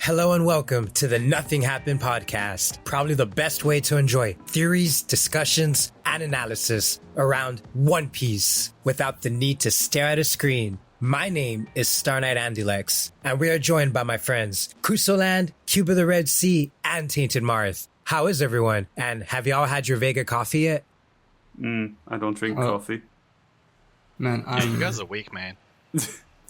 Hello and welcome to the Nothing Happened podcast. Probably the best way to enjoy theories, discussions, and analysis around One Piece without the need to stare at a screen. My name is Starknightandilex, and we are joined by my friends Kusoland, KubeOfTheRedSea, and Tainted Marth. How is everyone? And have y'all had your Vega Coffee yet? I don't drink coffee. Man, you guys are weak, man.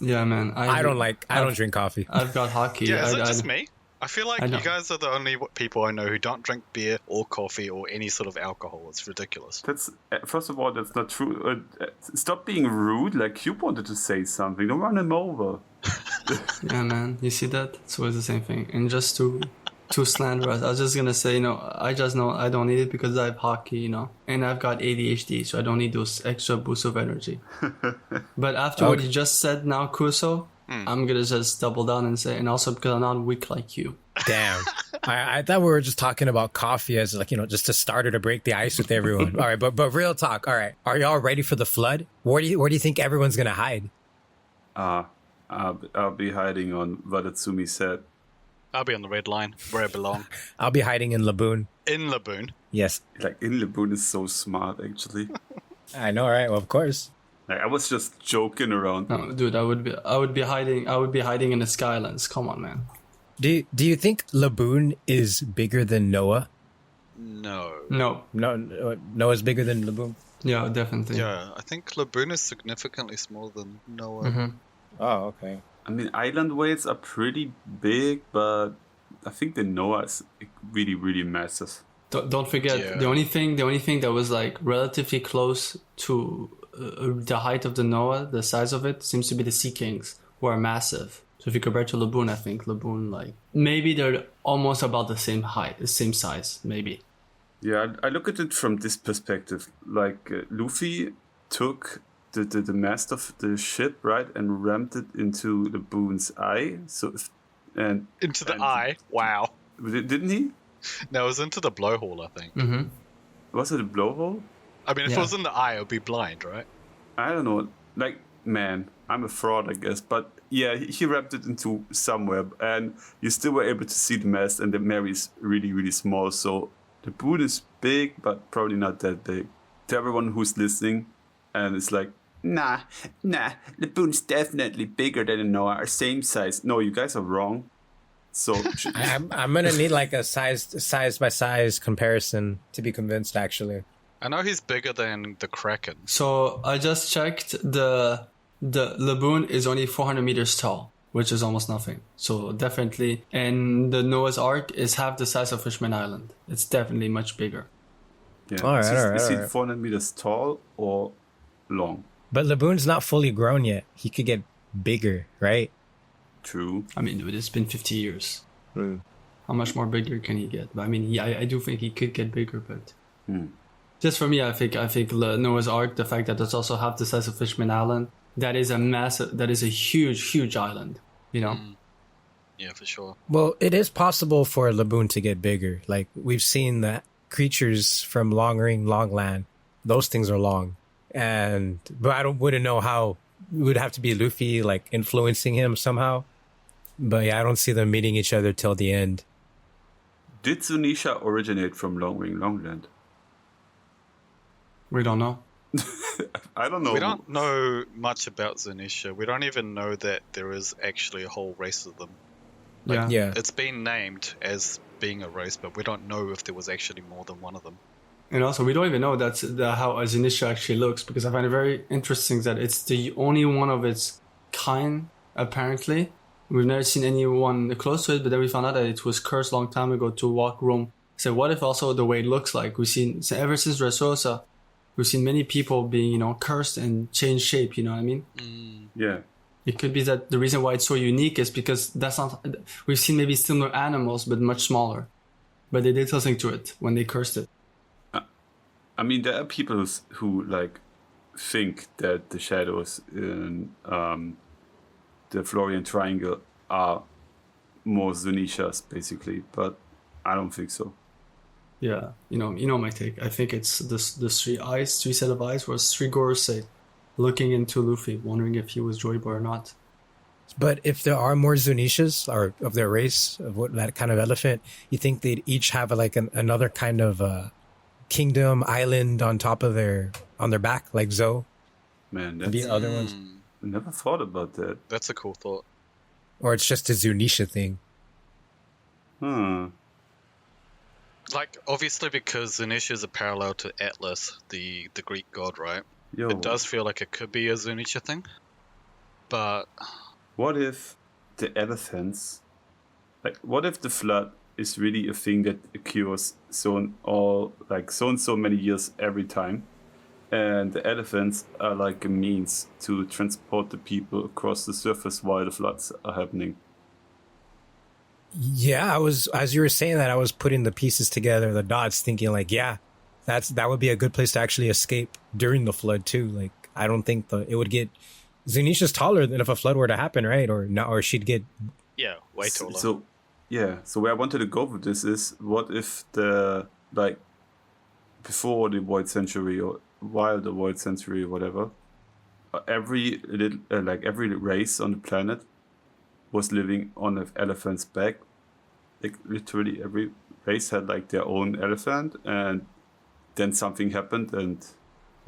Yeah, man. I don't drink coffee. I've got hockey. Yeah, is it just me? I feel like you guys are the only people I know who don't drink beer or coffee or any sort of alcohol. It's ridiculous. That's first of all, that's not true. Stop being rude. Like Cube wanted to say something. Don't run him over. Yeah, man. You see that? It's always the same thing. And just to slander us, I was just gonna say, I just know I don't need it because I have hockey, and I've got ADHD, so I don't need those extra boosts of energy. But after what you just said now, Kuso, I'm gonna just double down and say, and also because I'm not weak like you. Damn. I thought we were just talking about coffee as just a starter to break the ice with everyone. All right, but real talk. All right, are y'all ready for the flood? Where do you think everyone's gonna hide? I'll be hiding on what Atsumi said. I'll be on the red line, where I belong. I'll be hiding in Laboon. In Laboon? Yes. Like, in Laboon is so smart, actually. I know, right? Well, of course. Like, I was just joking around. No, dude, I would be hiding in the Skylands. Come on, man. Do you think Laboon is bigger than Noah? No. Noah's bigger than Laboon? Yeah, definitely. Yeah, I think Laboon is significantly smaller than Noah. Mm-hmm. Oh, okay. I mean, island weights are pretty big, but I think the Noah is really, really massive. Don't forget, the only thing that was like relatively close to the height of the Noah, the size of it, seems to be the Sea Kings, who are massive. So if you compare to Laboon, I think Laboon, like, maybe they're almost about the same height, the same size, maybe. Yeah, I look at it from this perspective. Like, Luffy took the mast of the ship, right, and rammed it into the Laboon's eye. Into the eye? Wow. Didn't he? No, it was into the blowhole, I think. Mm-hmm. Was it a blowhole? I mean, if it was in the eye, it would be blind, right? I don't know. Like, man, I'm a fraud, I guess. But yeah, he wrapped it into somewhere, and you still were able to see the mast, and the Mary is really, really small. So the Laboon is big, but probably not that big. To everyone who's listening, and it's like, Nah, Laboon's definitely bigger than a Noah, or same size. No, you guys are wrong. So I'm gonna need like a size by size comparison to be convinced. Actually, I know he's bigger than the Kraken. So I just checked. The Laboon is only 400 meters tall, which is almost nothing. So definitely, and the Noah's Ark is half the size of Fishman Island. It's definitely much bigger. Yeah. All right. Is he 400 meters tall or long? But Laboon's not fully grown yet. He could get bigger, right? True. I mean, dude, it's been 50 years. How much more bigger can he get? But I mean, I do think he could get bigger, but just for me, I think Noah's Ark, the fact that it's also half the size of Fishman Island, that is a huge island, Yeah, for sure. Well, it is possible for Laboon to get bigger. Like, we've seen that creatures from Long Ring, Long Land, those things are long. But I wouldn't know how. It would have to be Luffy, like, influencing him somehow. But yeah, I don't see them meeting each other till the end. Did Zunisha originate from Long Ring, Longland? we don't know. I don't know. We don't know much about Zunisha. We don't even know that there is actually a whole race of them. Yeah. It's been named as being a race, but we don't know if there was actually more than one of them. And also, we don't even know how a Zunisha actually looks, because I find it very interesting that it's the only one of its kind, apparently. We've never seen anyone close to it, but then we found out that it was cursed a long time ago to walk room. So what if also the way it looks like? We've seen, ever since Dressrosa, we've seen many people being, cursed and change shape, you know what I mean? Yeah. It could be that the reason why it's so unique is because that's not... We've seen maybe similar animals, but much smaller. But they did something to it when they cursed it. I mean, there are people who like think that the shadows in the Florian Triangle are more Zunishas, basically, but I don't think so. Yeah, you know my take. I think it's the three set of eyes was three Gorosei looking into Luffy, wondering if he was Joyboy or not. But if there are more Zunishas or of their race, of what that kind of elephant, you think they'd each have like another kind of kingdom island on top of on their back, like Zoe? Man, Maybe that's... other ones. I never thought about that. That's a cool thought. Or it's just a Zunisha thing. Like, obviously, because Zunisha is a parallel to Atlas, the Greek god, right? Yo. It does feel like it could be a Zunisha thing. But what if the elephants, like, what if the flood is really a thing that occurs so and so many years every time, and the elephants are like a means to transport the people across the surface while the floods are happening? Yeah, as you were saying that, I was putting the pieces together, the dots, thinking like, yeah, that would be a good place to actually escape during the flood too. Like, I don't think it would get... Zunisha's taller than if a flood were to happen, right? Or she'd get... Yeah, way taller. So where I wanted to go with this is, what if before the Void Century or while the Void Century or whatever, every race on the planet was living on an elephant's back. Like, literally every race had like their own elephant, and then something happened, and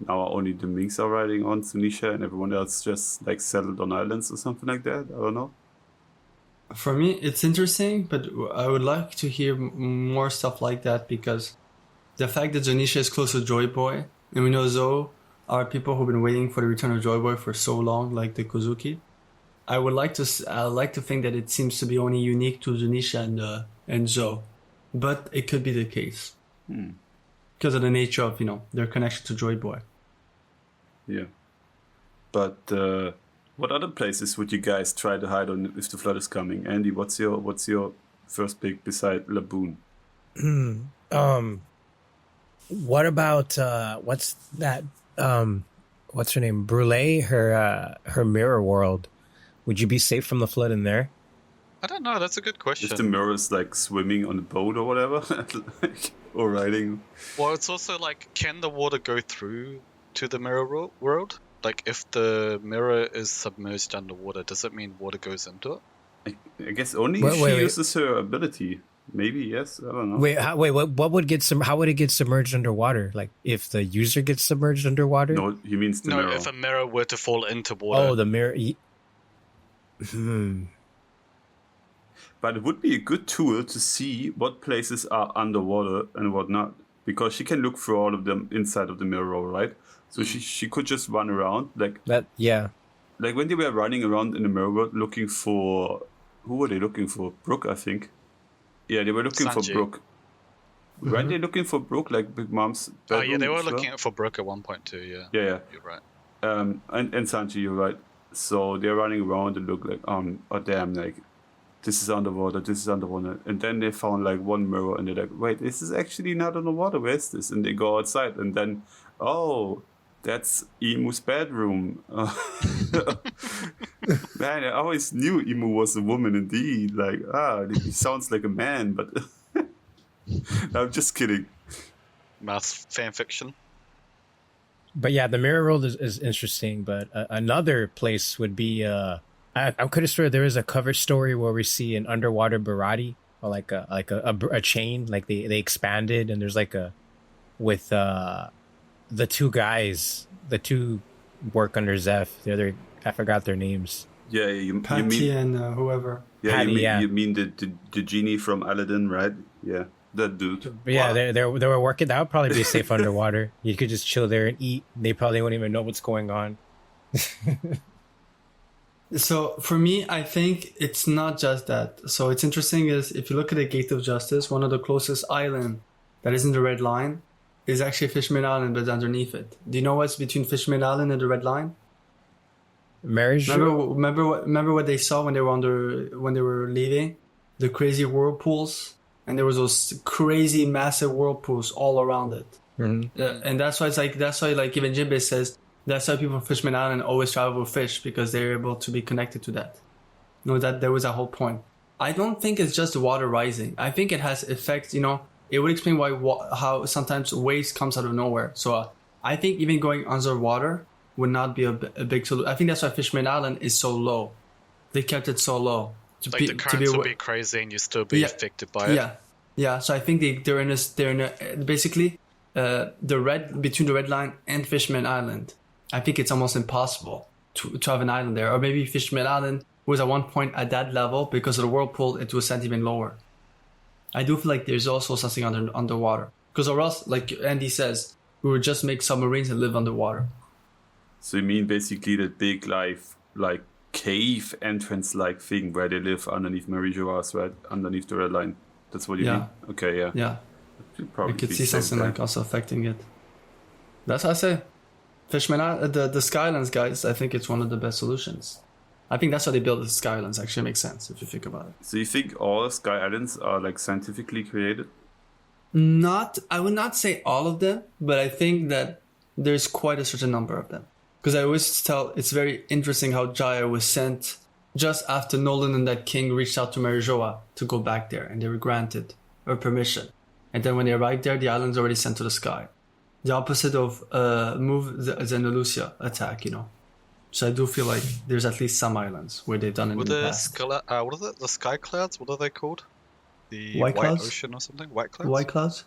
now only the minks are riding on Zunisha, and everyone else just like settled on islands or something like that. I don't know. For me, it's interesting, but I would like to hear more stuff like that, because the fact that Zunisha is close to Joy Boy, and we know Zoe are people who've been waiting for the return of Joy Boy for so long, like the Kozuki. I like to think that it seems to be only unique to Zunisha and Zoe, but it could be the case because of the nature of their connection to Joy Boy. Yeah, but what other places would you guys try to hide on if the flood is coming? Andy, what's your first pick beside Laboon? What about what's that? What's her name? Brule. Her mirror world. Would you be safe from the flood in there? I don't know. That's a good question. If the mirror's like swimming on a boat or whatever, or riding. Well, it's also like, can the water go through to the mirror world? Like, if the mirror is submerged underwater, does it mean water goes into it? I guess only if she uses her ability. Maybe, yes. I don't know. What would get how would it get submerged underwater? Like, if the user gets submerged underwater? No, he means the mirror. No, if a mirror were to fall into water. Oh, the mirror. But it would be a good tool to see what places are underwater and what not, because she can look through all of them inside of the mirror, right? So she could just run around like that. Yeah. Like when they were running around in the mirror world looking for, who were they looking for? Brooke, I think. Yeah, they were looking Sanji. for Brooke. Weren't they looking for Brooke, like Big Mom's bedroom? Oh yeah, they were looking for Brooke at one point too. Yeah. Yeah. You're right. And Sanji, you're right. So they're running around and look like, oh damn, like, this is underwater, and then they found like one mirror, and they're like, wait, this is actually not underwater. Where is this? And they go outside, and then, oh, that's Emu's bedroom. Man, I always knew Emu was a woman indeed. Like, he sounds like a man, but I'm just kidding. Mass fan fiction. But yeah, the mirror world is interesting. But another place would be I'm pretty sure there is a cover story where we see an underwater Barati, or like a chain, like they expanded, and there's like with the two guys, the two work under Zeph. The other, I forgot their names. Yeah, you Patty mean, and whoever. Yeah, Patty, you mean the genie from Aladdin, right? Yeah, that dude. But yeah, they were working. That would probably be safe underwater. You could just chill there and eat. They probably wouldn't even know what's going on. So for me, I think it's not just that. So it's interesting is if you look at the Gate of Justice, one of the closest island that is in the red line is actually Fishman Island, but underneath it. Do you know what's between Fishman Island and the red line? Marriage. Remember what they saw when they were leaving? The crazy whirlpools, and there was those crazy massive whirlpools all around it. Mm-hmm. And that's why even Jinbei says that's why people from Fishman Island always travel with fish, because they're able to be connected to that. That there was a whole point. I don't think it's just the water rising. I think it has effects. It would explain how sometimes waves comes out of nowhere. So I think even going underwater would not be a big solution. I think that's why Fishman Island is so low. They kept it so low. Like the currents would be crazy and you still be affected by it. Yeah. So I think they're in a basically between the red line and Fishman Island. I think it's almost impossible to have an island there, or maybe Fishman Island was at one point at that level because of the whirlpool. It was sent even lower. I do feel like there's also something underwater, because or else, like Andy says, we would just make submarines and live underwater. So you mean basically that big like cave entrance like thing where they live underneath Marie Joas, right? Underneath the red line. That's what you mean? Okay, yeah. Yeah. Probably we could see something like also affecting it. That's what I say. Fishman Island, the Skylands, guys, I think it's one of the best solutions. I think that's why they built the Skylands. Actually makes sense if you think about it. So you think all Sky Islands are like scientifically created? I would not say all of them, but I think that there's quite a certain number of them. Because I always tell, it's very interesting how Jaya was sent just after Nolan and that king reached out to Marijoa to go back there, and they were granted a permission. And then when they arrived there, the island's already sent to the sky. The opposite of the Andalusia attack, So I do feel like there's at least some islands where they've done it in the past. What is it? The sky clouds? What are they called? The White clouds? Ocean or something? White clouds? White clouds?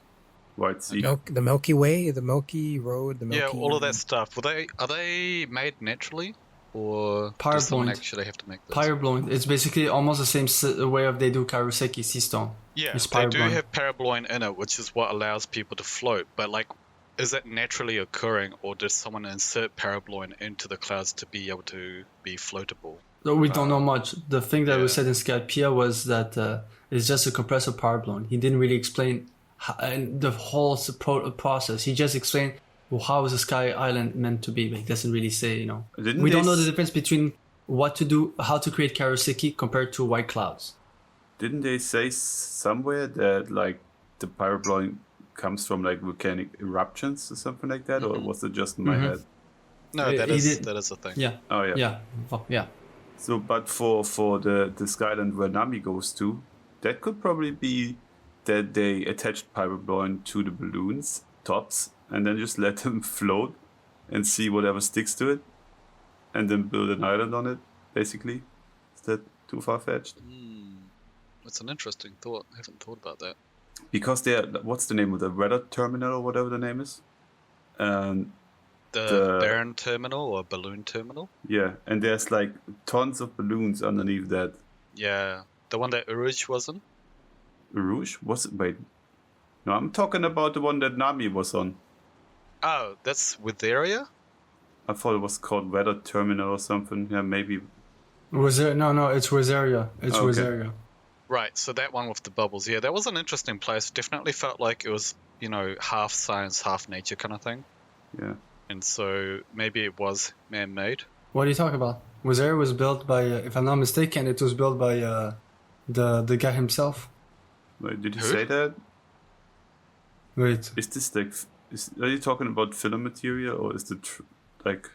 White Sea. The Milky Way, the Milky Road, the Milky... Yeah, all of that stuff. Are they made naturally? Or Power does someone blowing. actually have to make those? Pyroblowing. It's basically almost the same way of they do Karuseki sea stone. Yeah, it's they do have parablowing in it, which is what allows people to float. But like, is it naturally occurring, or does someone insert parablowing into the clouds to be able to be floatable? No, we don't know much. The thing that was said in Skypia was that it's just a compressor parablowing. He didn't really explain the whole process. He just explained how is a sky island meant to be. He doesn't really say, We don't know the difference between what to do, how to create Karuseki compared to white clouds. Didn't they say somewhere that like the pyroblowing comes from like volcanic eruptions or something like that, or was it just in my head? No, that is a thing. Yeah. Oh yeah. Yeah. So, but for the Skyland where Nami goes to, that could probably be that they attached pyroblowing to the balloons tops and then just let them float and see whatever sticks to it, and then build an island on it. Basically, is that too far-fetched? That's an interesting thought. I haven't thought about that. Because what's the name of the weather terminal or whatever the name is? The Baron terminal or balloon terminal? Yeah, and there's like tons of balloons underneath that. Yeah, the one that Uruj was in? Uruj? Was it? Wait. No, I'm talking about the one that Nami was on. Oh, that's Witheria? I thought it was called weather terminal or something. Yeah, maybe. Was there? No, it's Rosaria. It's Rosaria. Right, so that one with the bubbles. Yeah, that was an interesting place. Definitely felt like it was, half science, half nature kind of thing. Yeah. And so maybe it was man-made. What are you talking about? Rosaria was built by, if I'm not mistaken, it was built by the guy himself. Wait, did you say that? Wait. Is this like... are you talking about filler material, or is it like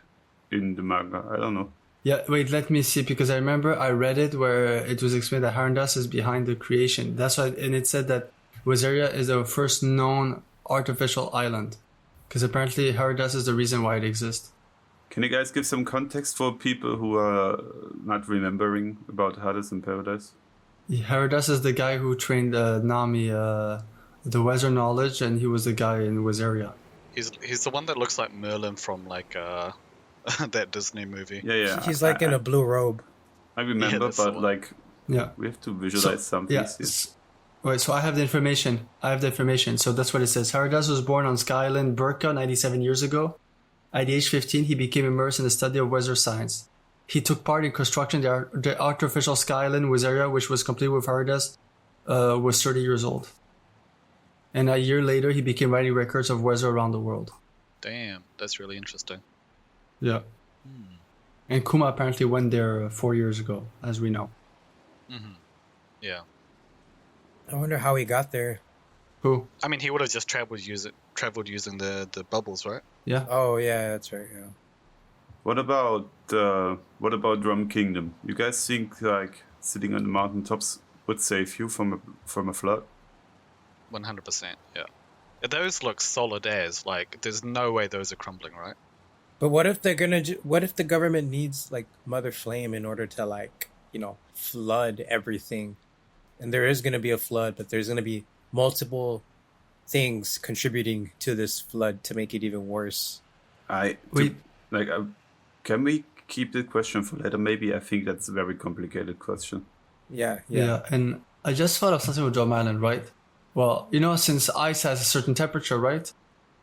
in the manga? I don't know. Yeah, wait, let me see, because I remember I read it where it was explained that Harandas is behind the creation. That's why, and it said that Rosaria is the first known artificial island, because apparently Harandas is the reason why it exists. Can you guys give some context for people who are not remembering about Hades in Paradise? Harandas is the guy who trained Nami the weather knowledge, and he was the guy in Rosaria. He's the one that looks like Merlin from like that Disney movie. Yeah. He's like in a blue robe. I remember, but like, we have to visualize something. Yeah. Wait, so I have the information. So that's what it says. Harandas was born on Sky Island, Burka, 97 years ago. At the age 15, he became immersed in the study of weather science. He took part in constructing the artificial Sky Island Rosaria, which was complete with Harandas, was 30 years old. And a year later, he began writing records of weather around the world. Damn, that's really interesting. Yeah. And Kuma apparently went there 4 years ago, as we know. Yeah. I wonder how he got there. Who? I mean, he would have just traveled using the bubbles, right? Yeah. Oh, yeah, that's right, yeah. What about Drum Kingdom? You guys think like sitting on the mountaintops would save you from a flood? 100%, yeah. Those look solid as, like, there's no way those are crumbling, right? But what if they're what if the government needs like Mother Flame in order to like flood everything. And there is going to be a flood, but there's going to be multiple things contributing to this flood to make it even worse. Can we keep the question for later? Maybe. I think that's a very complicated question. Yeah. And I just thought of something with Drum Island, right? Well, since ice has a certain temperature, right?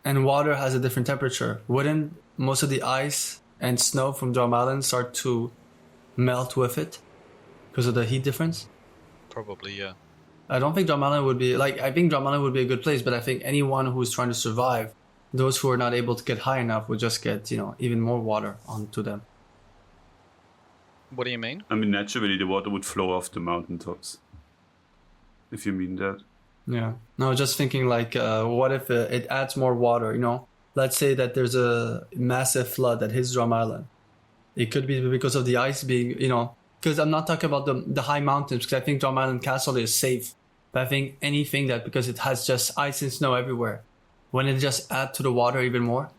And water has a different temperature, wouldn't most of the ice and snow from Drum Island start to melt with it because of the heat difference? Probably, yeah. I don't think Drum Island would be I think Drum Island would be a good place, but I think anyone who's trying to survive, those who are not able to get high enough would just get, even more water onto them. What do you mean? I mean, naturally, the water would flow off the mountaintops. If you mean that. Yeah. No, just thinking what if it adds more water, Let's say that there's a massive flood that hits Drum Island. It could be because of the ice being, because I'm not talking about the high mountains, because I think Drum Island Castle is safe. But I think anything that, because it has just ice and snow everywhere, wouldn't it just add to the water even more?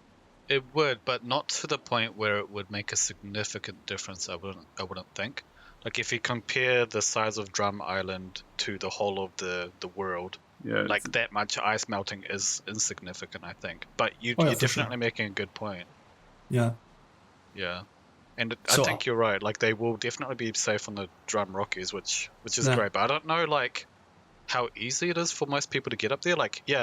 It would, but not to the point where it would make a significant difference, I wouldn't think. Like, if you compare the size of Drum Island to the whole of the world, that much ice melting is insignificant, I think. But you're definitely making a good point. Yeah. Yeah. And I think you're right. Like, they will definitely be safe on the Drum Rockies, which is great. But I don't know, how easy it is for most people to get up there.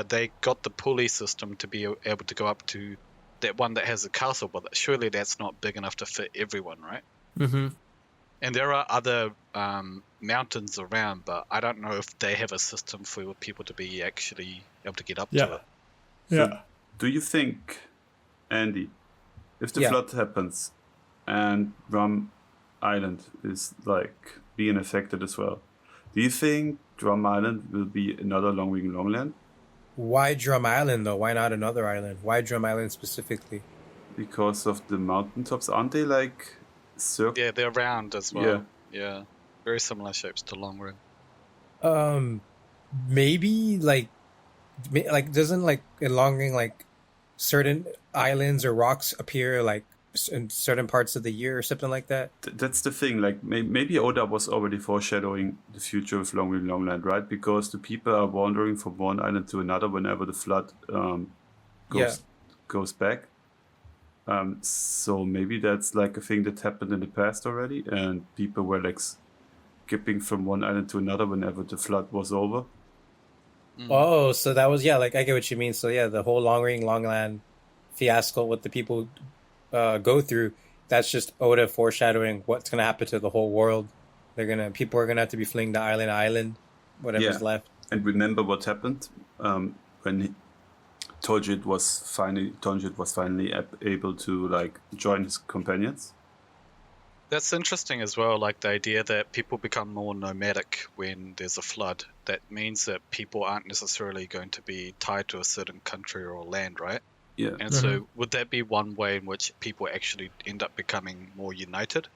They got the pulley system to be able to go up to that one that has a castle, but surely that's not big enough to fit everyone, right? Mm-hmm. And there are other mountains around, but I don't know if they have a system for people to be actually able to get up to it. Yeah. So, do you think, Andy, if the flood happens and Drum Island is being affected as well, do you think Drum Island will be another Long-Wing Longland? Why Drum Island though? Why not another island? Why Drum Island specifically? Because of the mountaintops, aren't they circle? Yeah, they're round as well. Yeah. Very similar shapes to Long Ring. Maybe doesn't in Long Ring certain islands or rocks appear in certain parts of the year or something like that? That's the thing. Maybe Oda was already foreshadowing the future of Long Wing Longland, right? Because the people are wandering from one island to another whenever the flood goes back. So maybe that's a thing that happened in the past already, and people were skipping from one island to another whenever the flood was over. Oh, so that was I get what you mean. So the whole Long Ring Longland fiasco, what the people go through, that's just Oda foreshadowing what's gonna happen to the whole world. People are gonna have to be fleeing to island, whatever's left. And remember what happened when Tonjit was finally able to join his companions. That's interesting as well, the idea that people become more nomadic when there's a flood. That means that people aren't necessarily going to be tied to a certain country or land, right? Yeah. And so would that be one way in which people actually end up becoming more united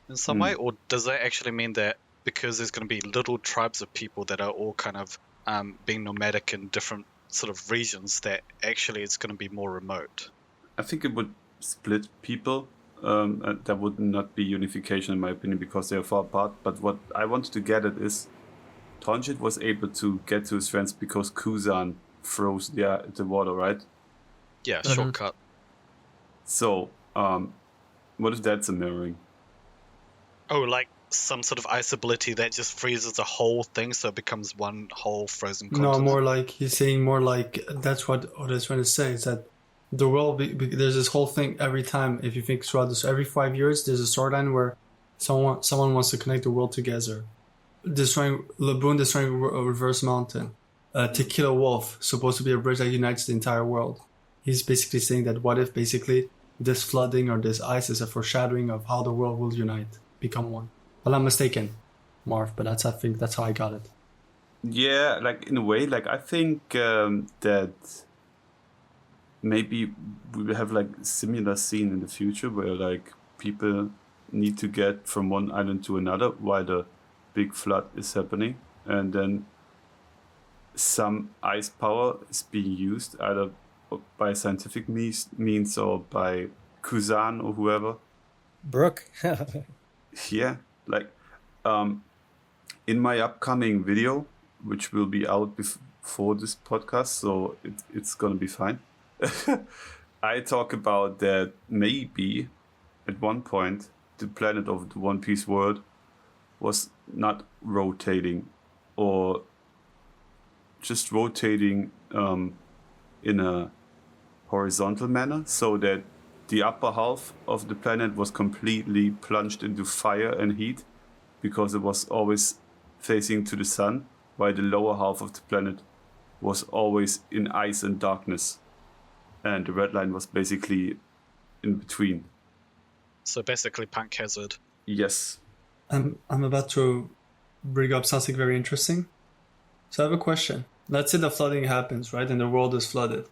in some way? Or does that actually mean that because there's going to be little tribes of people that are all kind of being nomadic in different sort of regions, that actually it's going to be more remote? I think it would split people. There would not be unification in my opinion because they are far apart. But what I wanted to get at is Tonjit was able to get to his friends because Kusan froze the water, right? Yeah, shortcut. So, what if that's a mirroring? Oh, some sort of ice ability that just freezes the whole thing so it becomes one whole frozen continent? No, more he's saying that's what Oda's trying to say, is that the world, there's this whole thing every time, if you think throughout this, every 5 years, there's a storyline where someone wants to connect the world together. Laboon destroying Reverse Mountain. To Kill a Wolf, supposed to be a bridge that unites the entire world. He's basically saying that what if basically this flooding or this ice is a foreshadowing of how the world will unite, become one. Well, I'm mistaken, Marv, but I think that's how I got it. Yeah, in a way, I think that maybe we will have similar scene in the future where people need to get from one island to another while the big flood is happening, and then some ice power is being used either by scientific means or by Kusan or whoever. Brooke. Yeah, In my upcoming video, which will be out before this podcast, so it's gonna be fine. I talk about that maybe at one point the planet of the One Piece world was not rotating, or just rotating in a horizontal manner, so that the upper half of the planet was completely plunged into fire and heat because it was always facing to the sun, while the lower half of the planet was always in ice and darkness, and the red line was basically in between. So basically Punk Hazard. Yes. I'm about to bring up something very interesting. So I have a question. Let's say the flooding happens, right? And the world is flooded.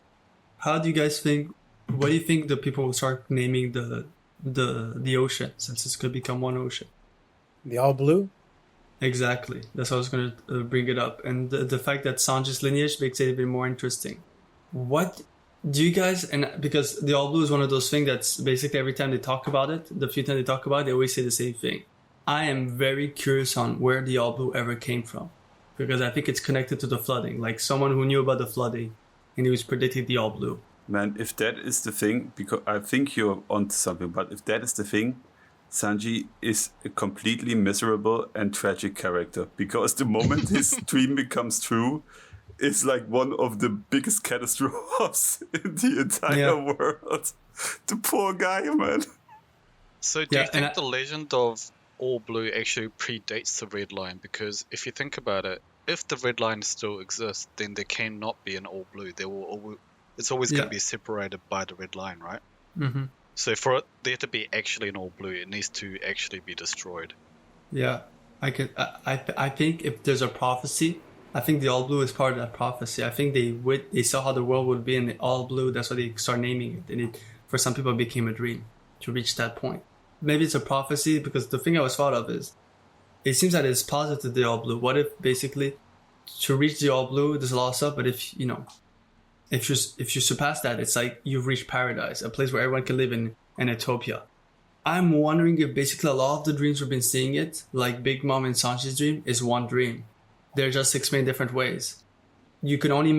How do you guys think, what do you think the people will start naming the ocean, since it's going to become one ocean? The all blue? Exactly. That's how I was going to bring it up. And the fact that Sanji's lineage makes it even more interesting. What do you guys, and because the all blue is one of those things that's basically every time they talk about it, the few times they talk about it, they always say the same thing. I am very curious on where the all blue ever came from, because I think it's connected to the flooding. Like someone who knew about the flooding and he was predicting the all blue. Man, if that is the thing, because I think you're onto something, but if that is the thing, Sanji is a completely miserable and tragic character, because the moment his dream becomes true, it's like one of the biggest catastrophes in the entire world. The poor guy, man. So do you think the legend of All Blue actually predates the Red Line? Because if you think about it, if the Red Line still exists, then there cannot be an All Blue. It's always going to be separated by the Red Line, right? Mm-hmm. So for there to be actually an All Blue, it needs to actually be destroyed. Yeah, I think if there's a prophecy, I think the All Blue is part of that prophecy. I think they saw how the world would be in the All Blue. That's why they start naming it. And for some people, it became a dream to reach that point. Maybe it's a prophecy, because the thing I was thought of is, it seems that it's positive, the All Blue. What if basically to reach the All Blue, there's a lot of stuff, but if you surpass that, it's like you've reached paradise, a place where everyone can live in an utopia. I'm wondering if basically a lot of the dreams we've been seeing it, like Big Mom and Sanji's dream, is one dream. They're just explained different ways. You can only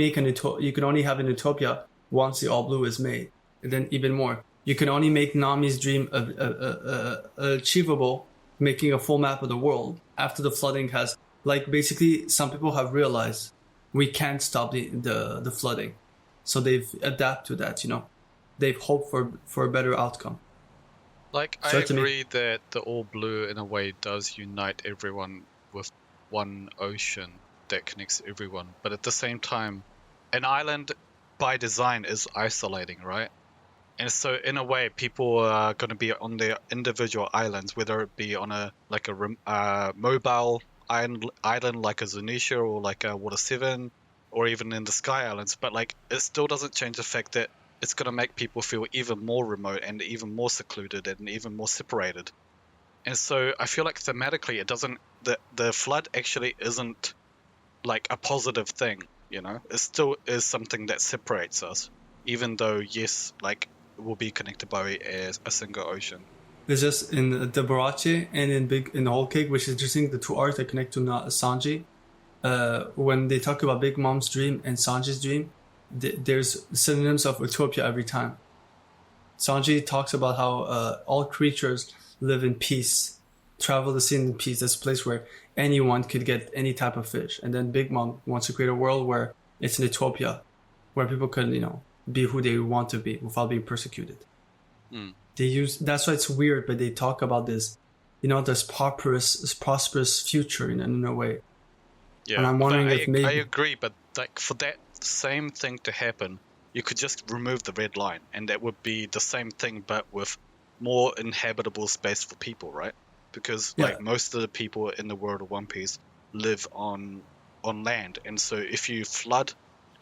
have an utopia once the All Blue is made, and then even more. You can only make Nami's dream achievable, making a full map of the world after the flooding has, like, basically some people have realized we can't stop the flooding, so they've adapted to that. They've hoped for a better outcome. Like, I agree that the All Blue in a way does unite everyone with one ocean that connects everyone, but at the same time, an island by design is isolating, right? And so in a way, people are going to be on their individual islands, whether it be on a mobile island like a Zunisha or like a Water 7, or even in the Sky Islands. But like, it still doesn't change the fact that it's going to make people feel even more remote and even more secluded and even more separated. And so I feel like thematically, it doesn't, the flood actually isn't like a positive thing, it still is something that separates us, even though, yes, like, will be connected by a single ocean. It's just in the Barache and in the Whole Cake, which is interesting, the two arcs that connect to Sanji. When they talk about Big Mom's dream and Sanji's dream, there's synonyms of utopia every time. Sanji talks about how all creatures live in peace, travel the sea in peace. That's a place where anyone could get any type of fish. And then Big Mom wants to create a world where it's an utopia, where people can, be who they want to be without being persecuted. That's why it's weird, but they talk about this, this prosperous future in a way. Yeah, and I'm wondering if maybe... I agree, but like, for that same thing to happen, you could just remove the Red Line, and that would be the same thing, but with more inhabitable space for people, right? Because like, most of the people in the world of One Piece live on land, and so if you flood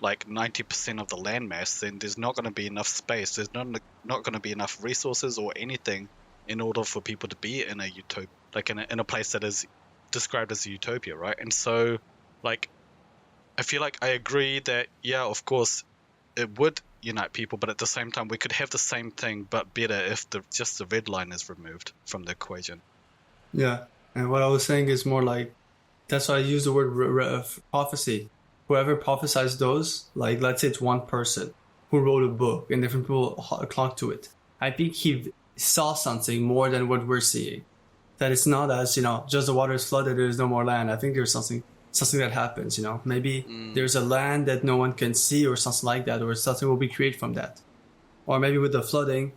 like 90% of the landmass, then there's not going to be enough space. There's not going to be enough resources or anything in order for people to be in a utopia, like in a place that is described as a utopia, right? And so, like, I feel like I agree that, yeah, of course, it would unite people, but at the same time, we could have the same thing, but better if just the Red Line is removed from the equation. Yeah, And what I was saying is more like, that's why I use the word prophecy. Whoever prophesies those, like let's say it's one person who wrote a book and different people clung to it. I think he saw something more than what we're seeing. That it's not as, just the water is flooded, there's no more land. I think there's something that happens, Maybe there's a land that no one can see or something like that, or something will be created from that. Or maybe with the flooding,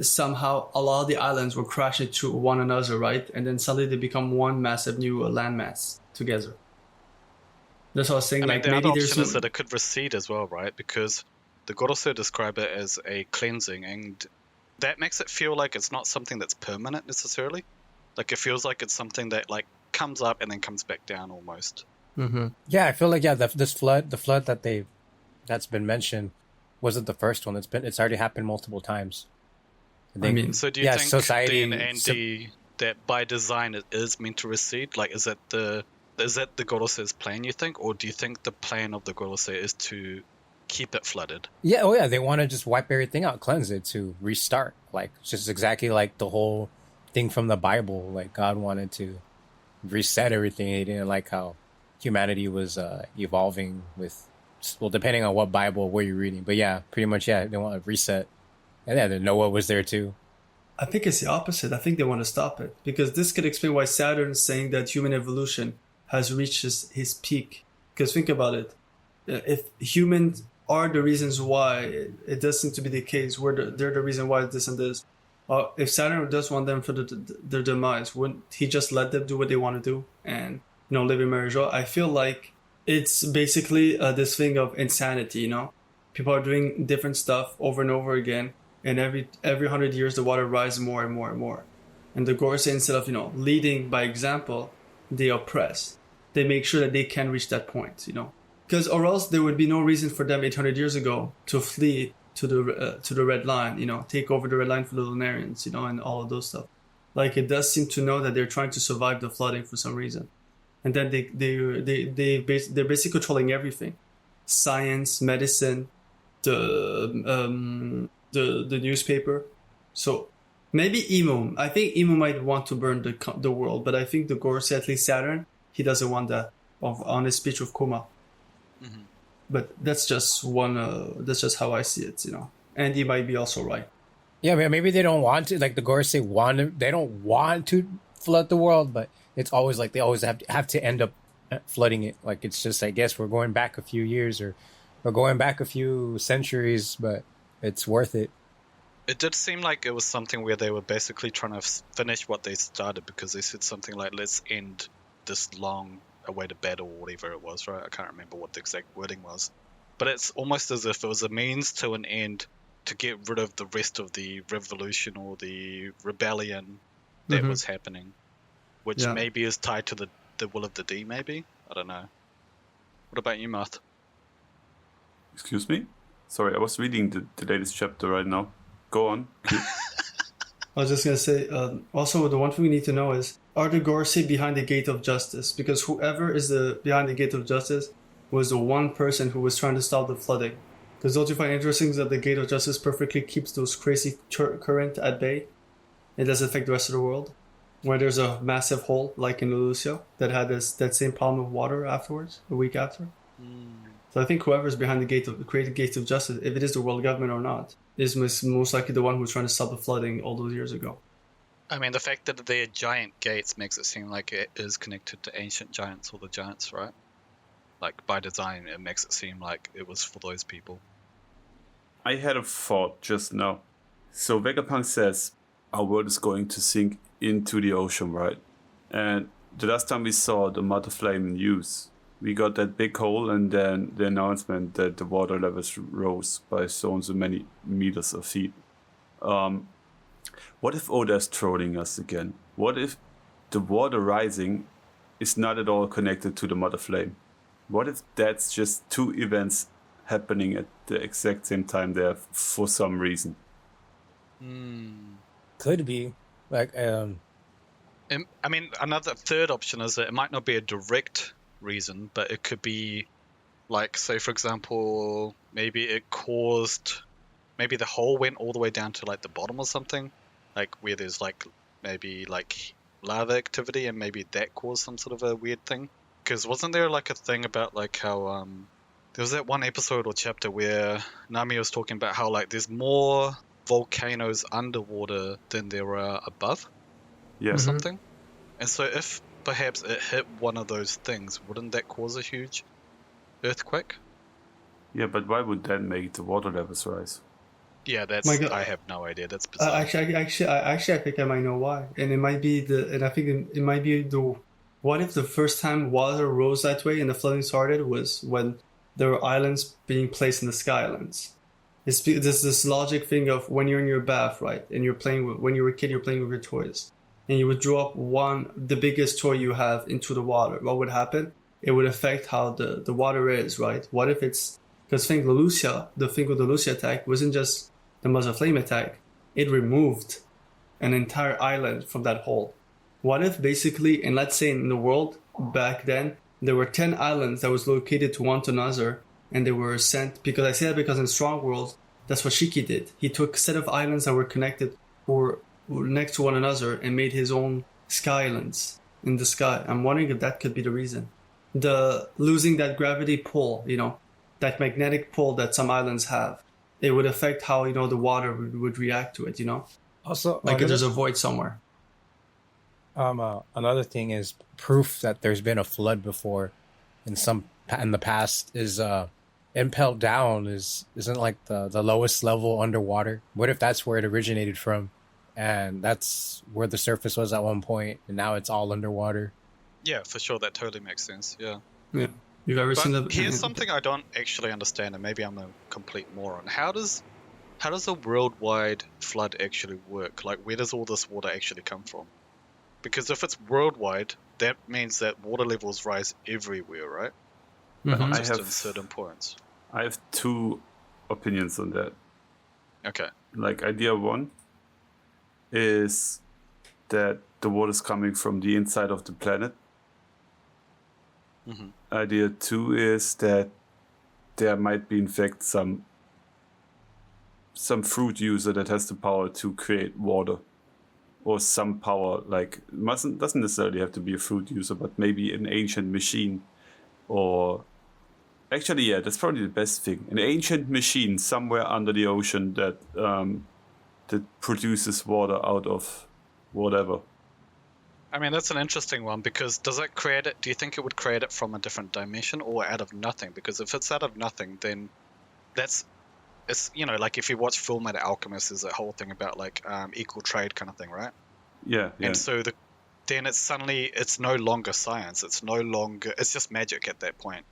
somehow a lot of the islands will crash into one another, right? And then suddenly they become one massive new landmass together. That's what I was saying. The maybe other there's option is that it could recede as well, right? Because the god also described it as a cleansing, and that makes it feel like it's not something that's permanent necessarily. Like it feels like it's something that like comes up and then comes back down almost. Mm-hmm. Yeah, I feel like the flood that's been mentioned wasn't the first one. It's already happened multiple times. So do you think society that by design it is meant to recede? Like, is that the Gorosei's plan, you think? Or do you think the plan of the Gorosei is to keep it flooded? Yeah, oh yeah, they want to just wipe everything out, cleanse it, to restart. Like, just exactly like the whole thing from the Bible. Like, God wanted to reset everything. He didn't like how humanity was evolving with, well, depending on what Bible, where you're reading. But yeah, pretty much, yeah, they want to reset. And yeah, Noah was there too. I think it's the opposite. I think they want to stop it. Because this could explain why Saturn is saying that human evolution has reached his peak. Because think about it. If humans are the reasons why, it does seem to be the case, they're the reason why this and this. If Saturn does want them for their demise, wouldn't he just let them do what they want to do and live in marriage? I feel like it's basically this thing of insanity. People are doing different stuff over and over again, and every 100 years the water rises more and more and more. And the Gorosei, instead of leading by example, they oppress. They make sure that they can reach that point. Because or else there would be no reason for them 800 years ago to flee to the Red Line, take over the Red Line for the Lunarians, and all of those stuff. Like, it does seem to know that they're trying to survive the flooding for some reason, and then they're basically controlling everything: science, medicine, the newspaper. So maybe Emu. I think Emu might want to burn the world, but I think the Gorosei, at least Saturn, he doesn't want that. On his speech with Kuma. Mm-hmm. But that's just one. That's just how I see it, And he might be also right. Yeah, maybe they don't want to. Like the Gorosei they don't want to flood the world, but it's always like they always have to end up flooding it. Like, it's just, I guess we're going back a few years or we're going back a few centuries, but it's worth it. It did seem like it was something where they were basically trying to finish what they started, because they said something like, "Let's end this long awaited battle," or whatever it was, right? I can't remember what the exact wording was. But it's almost as if it was a means to an end to get rid of the rest of the revolution or the rebellion that was happening, which maybe is tied to the will of the D, maybe? I don't know. What about you, Marth? Excuse me? Sorry, I was reading the latest chapter right now. Go on. I was just going to say, also, the one thing we need to know is, are the Gorosei behind the gate of justice? Because whoever is behind the gate of justice was the one person who was trying to stop the flooding. Because don't you find interesting that the gate of justice perfectly keeps those crazy current at bay? It doesn't affect the rest of the world. Where there's a massive hole, like in Lucio, that had that same problem with water afterwards, a week after. So I think whoever's behind the created gate of justice, if it is the world government or not, is most likely the one who's trying to stop the flooding all those years ago. I mean, the fact that they're giant gates makes it seem like it is connected to ancient giants or the giants, right? Like, by design, it makes it seem like it was for those people. I had a thought just now. So Vegapunk says, our world is going to sink into the ocean, right? And the last time we saw the Mother Flame in use, we got that big hole and then the announcement that the water levels rose by so and so many meters or feet. What if Oda is trolling us again? What if the water rising is not at all connected to the Mother Flame? What if that's just two events happening at the exact same time there for some reason? Could be. Like, I mean, another third option is that it might not be a direct reason, but it could be, like, say, for example, maybe the hole went all the way down to, like, the bottom or something. Like, where there's, like, maybe, like, lava activity, and maybe that caused some sort of a weird thing. Because wasn't there like a thing about like how there was that one episode or chapter where Nami was talking about how like there's more volcanoes underwater than there are above, Yeah. or something. And so if perhaps it hit one of those things, wouldn't that cause a huge earthquake? Yeah, but why would that make the water levels rise? Yeah, that's. My God. I have no idea. That's bizarre. Actually, I think I might know why, and it might be and I think it might be the. What if the first time water rose that way and the flooding started was when there were islands being placed in the sky islands? There's this logic thing of when you're in your bath, right, and when you were a kid, you're playing with your toys, and you would drop the biggest toy you have into the water. What would happen? It would affect how the water is, right? What if it's because the thing with the Lucia attack wasn't just the muzzle flame attack; it removed an entire island from that hole. What if basically, and let's say in the world back then, there were 10 islands that was located to one to another, and they were sent, because I say that because in Strong World, that's what Shiki did. He took a set of islands that were connected or next to one another and made his own sky islands in the sky. I'm wondering if that could be the reason. Losing that gravity pull, that magnetic pull that some islands have, it would affect how, the water would react to it, Also, Like if there's a void somewhere. Another thing is proof that there's been a flood before in the past is Impel Down isn't like the lowest level underwater. What if that's where it originated from, and that's where the surface was at one point, and now it's all underwater? Yeah, for sure, that totally makes sense. Yeah. Yeah. You've ever seen the? Here's something I don't actually understand, and maybe I'm a complete moron. How does a worldwide flood actually work? Like, where does all this water actually come from? Because if it's worldwide, that means that water levels rise everywhere, right? Not just in certain points. I have two opinions on that. Okay. Like, idea one is that the water is coming from the inside of the planet. Idea two is that there might be, in fact, some fruit user that has the power to create water. Or some power, like, doesn't necessarily have to be a fruit user, but maybe an ancient machine. Or, actually, yeah, that's probably the best thing. An ancient machine somewhere under the ocean that produces water out of whatever. I mean, that's an interesting one, because does it create it? Do you think it would create it from a different dimension or out of nothing? Because if it's out of nothing, then it's, like if you watch Fullmetal Alchemist, there's a whole thing about like equal trade kind of thing, right? Yeah. And so then it's no longer science. It's just magic at that point.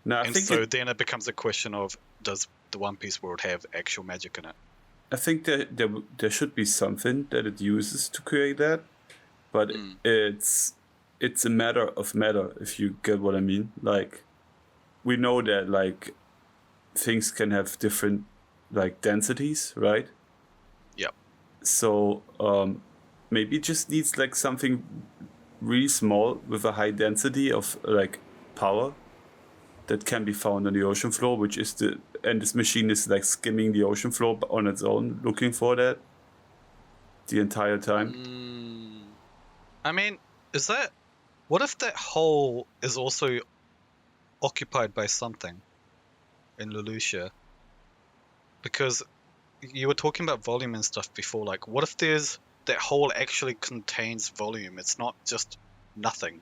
No, then it becomes a question of, does the One Piece world have actual magic in it? I think that there should be something that it uses to create that, but it's a matter of matter, if you get what I mean. Like, we know that like things can have different like densities, right? Yep. So maybe it just needs like something really small with a high density of like power that can be found on the ocean floor, and this machine is like skimming the ocean floor on its own, looking for that the entire time. I mean, what if that hole is also occupied by something in Lelouch? Because you were talking about volume and stuff before. Like, what if that hole actually contains volume? It's not just nothing.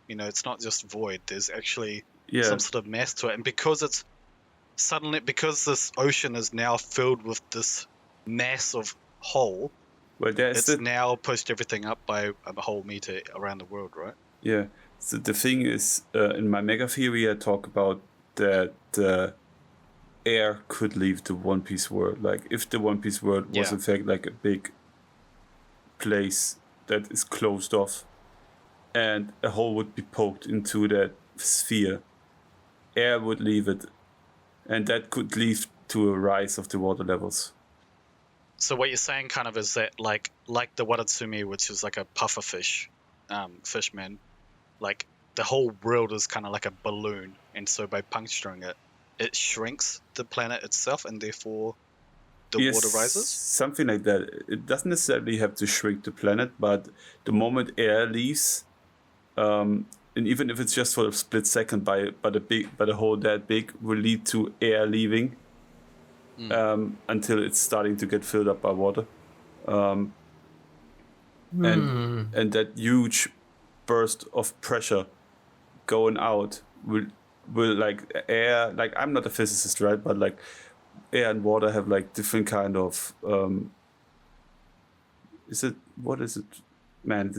It's not just void. There's actually some sort of mass to it. And because because this ocean is now filled with this massive hole, it's now pushed everything up by a whole meter around the world, right? Yeah. So the thing is, in my mega theory, I talk about that air could leave the One Piece world. Like, if the One Piece world was in fact like a big place that is closed off, and a hole would be poked into that sphere, air would leave it, and that could lead to a rise of the water levels. So what you're saying kind of is that like the Watatsumi, which is like a puffer fish, fishman, like the whole world is kind of like a balloon, and so by puncturing it, it shrinks the planet itself, and therefore the water rises? Something like that. It doesn't necessarily have to shrink the planet, but the moment air leaves, and even if it's just for a split second, by the hole that big, will lead to air leaving until it's starting to get filled up by water, and that huge burst of pressure going out will like air. Like, I'm not a physicist, right? But like air and water have like different kind of what is it? Man,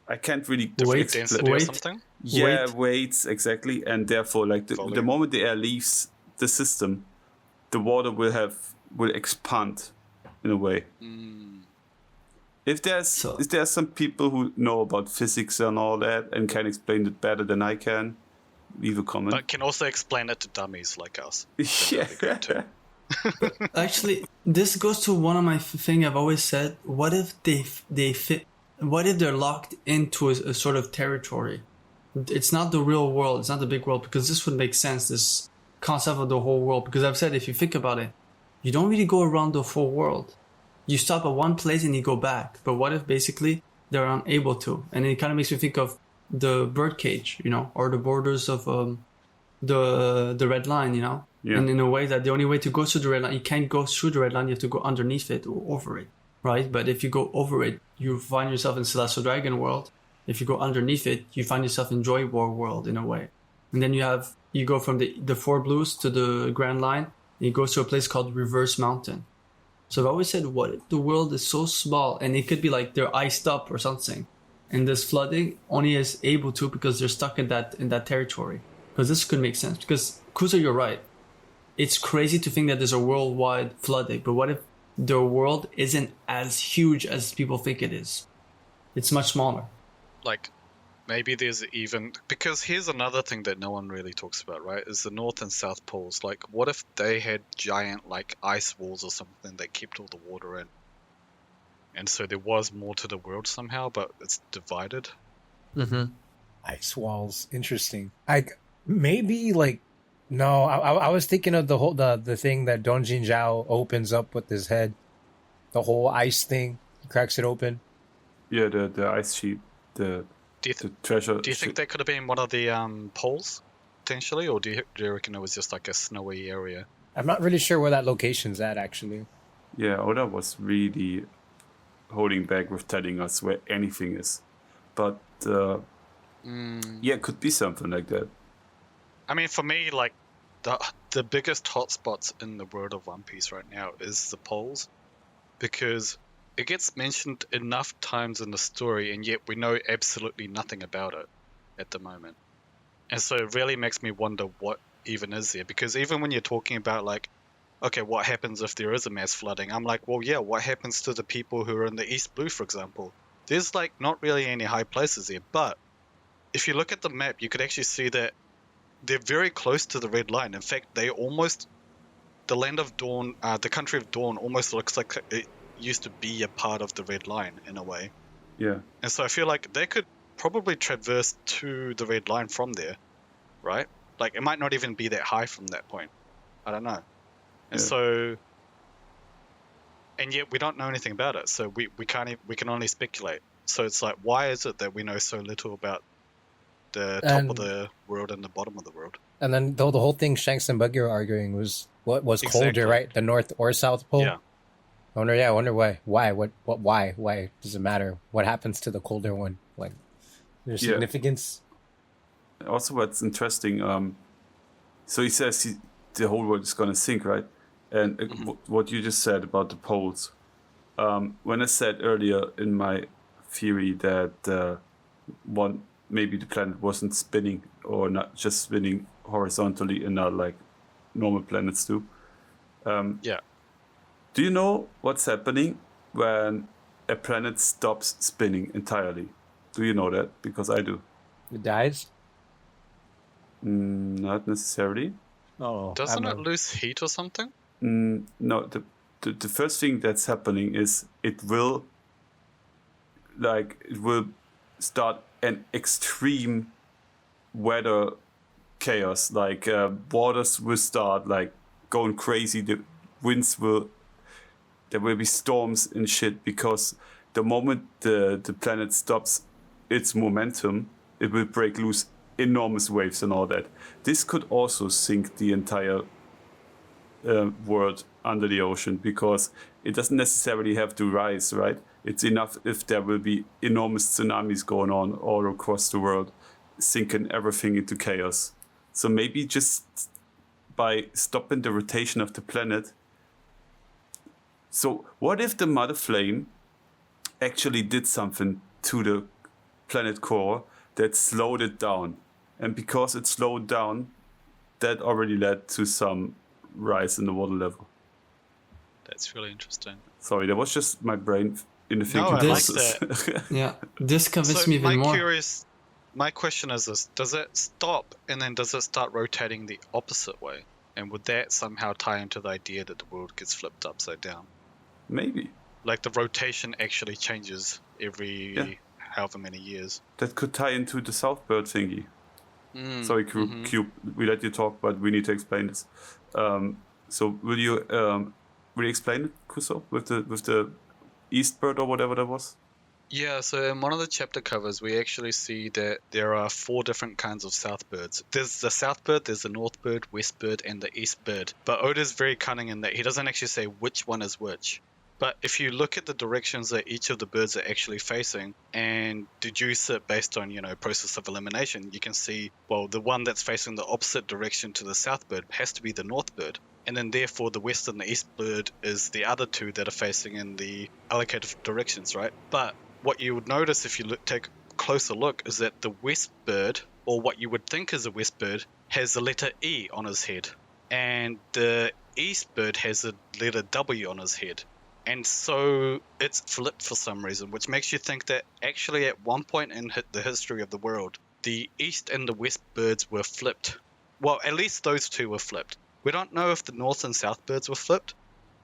I can't really weight density or something. Yeah, weights exactly, and therefore like the moment the air leaves the system, the water will expand in a way. If there's some people who know about physics and all that and can explain it better than I can, leave a comment. But can also explain it to dummies like us. Yeah. Actually, this goes to one of my thing I've always said. What if they fit? What if they're locked into a sort of territory? It's not the real world. It's not the big world, because this would make sense. This concept of the whole world. Because I've said, if you think about it, you don't really go around the full world. You stop at one place and you go back. But what if basically they're unable to? And it kind of makes me think of the birdcage, or the borders of the red line, Yeah. And in a way that the only way to go through the red line, you can't go through the red line, you have to go underneath it or over it, right? But if you go over it, you find yourself in Celestial Dragon world. If you go underneath it, you find yourself in Joy War world in a way. And then you go from the Four Blues to the Grand Line, and you go to a place called Reverse Mountain. So I've always said, what if the world is so small, and it could be like they're iced up or something, and this flooding only is able to because they're stuck in that territory. Because this could make sense. Because Kuso, you're right. It's crazy to think that there's a worldwide flooding, but what if the world isn't as huge as people think it is? It's much smaller. Like, maybe there's even... Because here's another thing that no one really talks about, right? Is the North and South Poles. Like, what if they had giant, like, ice walls or something that kept all the water in? And so there was more to the world somehow, but it's divided. Ice walls. Interesting. No, I was thinking of the thing that Dongjin Zhao opens up with his head. The whole ice thing. He cracks it open. Yeah, the ice sheet. The treasure. Do you think that could have been one of the poles, potentially? Or do you reckon it was just like a snowy area? I'm not really sure where that location's at, actually. Yeah, Oda was really holding back with telling us where anything is. But, yeah, it could be something like that. I mean, for me, like, the biggest hotspots in the world of One Piece right now is the poles, because it gets mentioned enough times in the story, and yet we know absolutely nothing about it at the moment. And so it really makes me wonder what even is there, because even when you're talking about, like, okay, what happens if there is a mass flooding? I'm like, well, yeah, what happens to the people who are in the East Blue, for example? There's, like, not really any high places there, but if you look at the map, you could actually see that they're very close to the red line. In fact, the land of Dawn, the country of Dawn almost looks like it used to be a part of the red line in a way. Yeah. And so I feel like they could probably traverse to the red line from there, right? Like, it might not even be that high from that point. I don't know. And so, and yet we don't know anything about it. So we can only speculate. So it's like, why is it that we know so little about the top of the world and the bottom of the world? And then the whole thing Shanks and Buggy were arguing was what was Exactly. colder, right? The North or South Pole? Yeah. I wonder why. Why? Why does it matter? What happens to the colder one? Like, there's significance? Also, what's interesting, so he says the whole world is going to sink, right? And what you just said about the poles. When I said earlier in my theory that maybe the planet wasn't spinning, or not just spinning horizontally and not like normal planets do. Do you know what's happening when a planet stops spinning entirely? Do you know that? Because I do. It dies? Not necessarily. Oh, Doesn't it lose heat or something? No, the first thing that's happening is it will start an extreme weather chaos. Like waters will start like going crazy. The winds will there will be storms and shit, because the moment the planet stops its momentum, it will break loose enormous waves and all that. This could also sink the entire world under the ocean, because it doesn't necessarily have to rise, right? It's enough if there will be enormous tsunamis going on all across the world, sinking everything into chaos. So maybe just by stopping the rotation of the planet. So what if the mother flame actually did something to the planet core that slowed it down? And because it slowed down, that already led to some rise in the water level. That's really interesting. Sorry, that was just my brain in the thinking I like process. that. Yeah, this convinced me even more. My question is this: does it stop and then does it start rotating the opposite way? And would that somehow tie into the idea that the world gets flipped upside down? Maybe. Like the rotation actually changes every however many years. That could tie into the Southbird thingy. Sorry, Cube, we let you talk, but we need to explain this. So will you explain it, Kuso, with the Eastbird or whatever that was? Yeah, so in one of the chapter covers, we actually see that there are 4 different kinds of Southbirds. There's the Southbird, there's the Northbird, Westbird, and the Eastbird. But Oda's very cunning in that he doesn't actually say which one is which. But if you look at the directions that each of the birds are actually facing and deduce it based on, process of elimination, you can see, well, the one that's facing the opposite direction to the Southbird has to be the Northbird. And then therefore the West and the Eastbird is the other 2 that are facing in the allocated directions, right? But what you would notice if you take a closer look is that the Westbird, or what you would think is a Westbird, has the letter E on his head. And the Eastbird has the letter W on his head. And so it's flipped for some reason, which makes you think that actually at one point in the history of the world, the East and the West birds were flipped. Well, at least those 2 were flipped. We don't know if the North and South birds were flipped.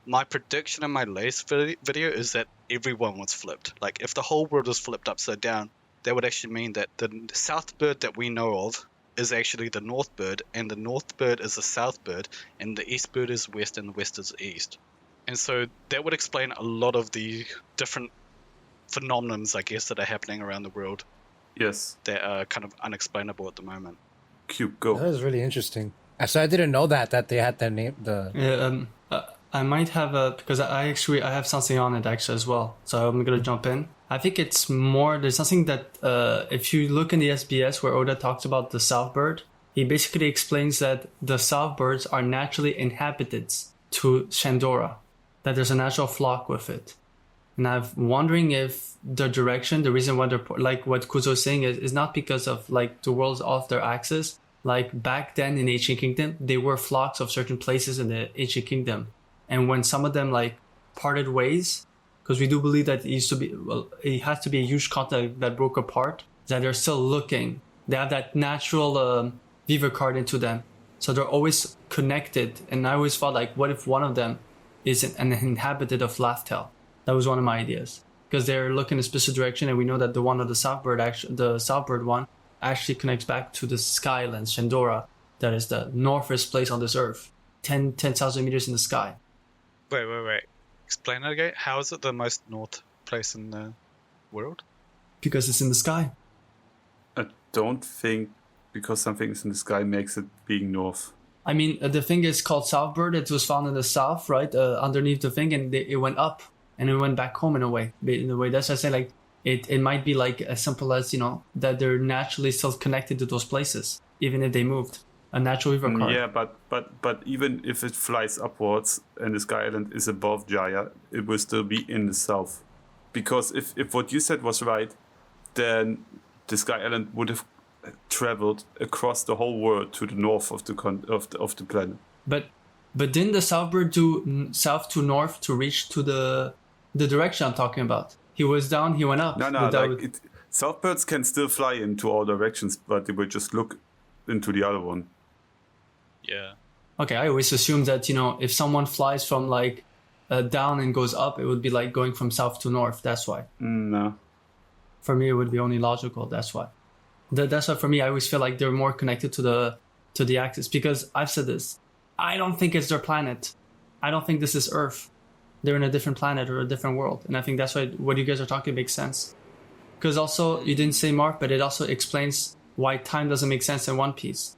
My prediction in my latest video is that everyone was flipped. Like, if the whole world was flipped upside down, that would actually mean that the South bird that we know of is actually the North bird, and the North bird is the South bird, and the East bird is West, and the West is East. And so that would explain a lot of the different phenomenons, I guess, that are happening around the world. Yes. That are kind of unexplainable at the moment. Cube, go. That was really interesting. So I didn't know that they had that name. I might have because I have something on it actually as well. So I'm gonna jump in. I think it's more, there's something that if you look in the SBS where Oda talks about the Southbird, he basically explains that the Southbirds are naturally inhabited to Shandora, that there's a natural flock with it. And I'm wondering if the reason why they're, like what Kuzo is saying is not because of like the world's off their axis. Like back then in Ancient Kingdom, they were flocks of certain places in the Ancient Kingdom. And when some of them like parted ways, because we do believe that it has to be a huge continent that broke apart, that they're still looking. They have that natural Viva card into them. So they're always connected. And I always thought, like, what if one of them is an inhabitant of Laftel? That was one of my ideas. Because they're looking in a specific direction, and we know that the one of the Southbird one actually connects back to the Skyland, Shandora, that is the northest place on this earth. 10,000 meters in the sky. Wait. Explain that again. How is it the most north place in the world? Because it's in the sky. I don't think because something is in the sky makes it being north. I mean, the thing is called Southbird. It was found in the south, right? Underneath the thing, and it went up, and it went back home in a way. That's why I say, like, it might be like as simple as, that they're naturally still connected to those places, even if they moved. A natural river card. Yeah, but even if it flies upwards and the Sky Island is above Jaya, it will still be in the south. Because if what you said was right, then the Sky Island would have traveled across the whole world to the north of the planet. But didn't the Southbird do south to north to reach to the direction I'm talking about? He was down, he went up. No, Southbirds can still fly into all directions, but they will just look into the other one. Yeah. Okay, I always assume that, if someone flies from like down and goes up, it would be like going from south to north. That's why. No. For me, it would be only logical. That's why. That's why for me, I always feel like they're more connected to the axis, because I've said this. I don't think it's their planet. I don't think this is Earth. they're in a different planet or a different world. And I think that's why what you guys are talking makes sense. Because also, you didn't say Mark, but it also explains why time doesn't make sense in One Piece.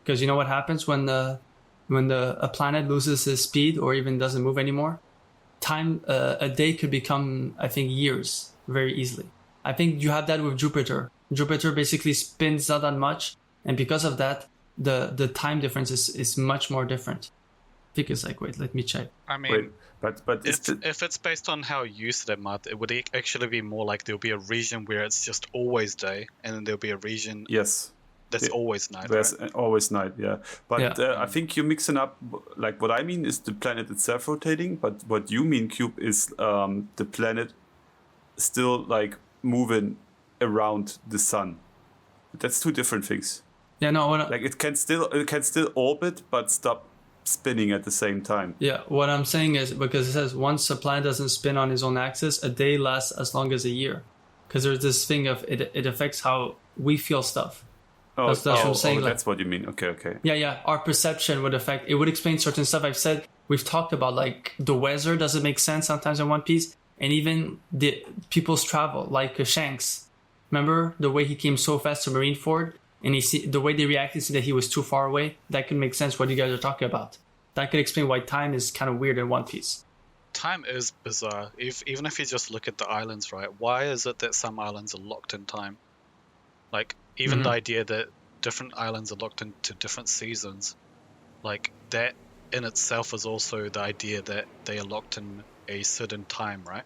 Because you know what happens when a planet loses its speed or even doesn't move anymore? Time, a day could become, I think, years very easily. I think you have that with Jupiter. Jupiter basically spins not that much, and because of that, the time difference is much more different. I think it's like, wait, let me check. I mean, but if it's based on how you said it, Matt, it would actually be more like there'll be a region where it's just always day, and then there'll be a region that's always night. There's right? always night, yeah. But Yeah. I think you're mixing up. Like what I mean is the planet itself rotating, but what you mean, Cube, is the planet still like moving around the sun. That's two different things. Yeah, no, Like it can still orbit but stop spinning at the same time. yeah, what I'm saying is, because it says once a planet doesn't spin on his own axis, a day lasts as long as a year. Because there's this thing of it affects how we feel stuff. Oh, That's what I'm saying, like- that's what you mean. Okay. Yeah, our perception would affect, it would explain certain stuff. We've talked about, like, the weather doesn't make sense sometimes in One Piece, and even the people's travel, like Shanks. Remember the way he came so fast to Marineford, and the way they reacted to that he was too far away? That could make sense what you guys are talking about. That could explain why time is kind of weird in One Piece. Time is bizarre. Even if you just look at the islands, right? Why is it that some islands are locked in time? Like, even the idea that different islands are locked into different seasons, like, that in itself is also the idea that they are locked in a certain time, right?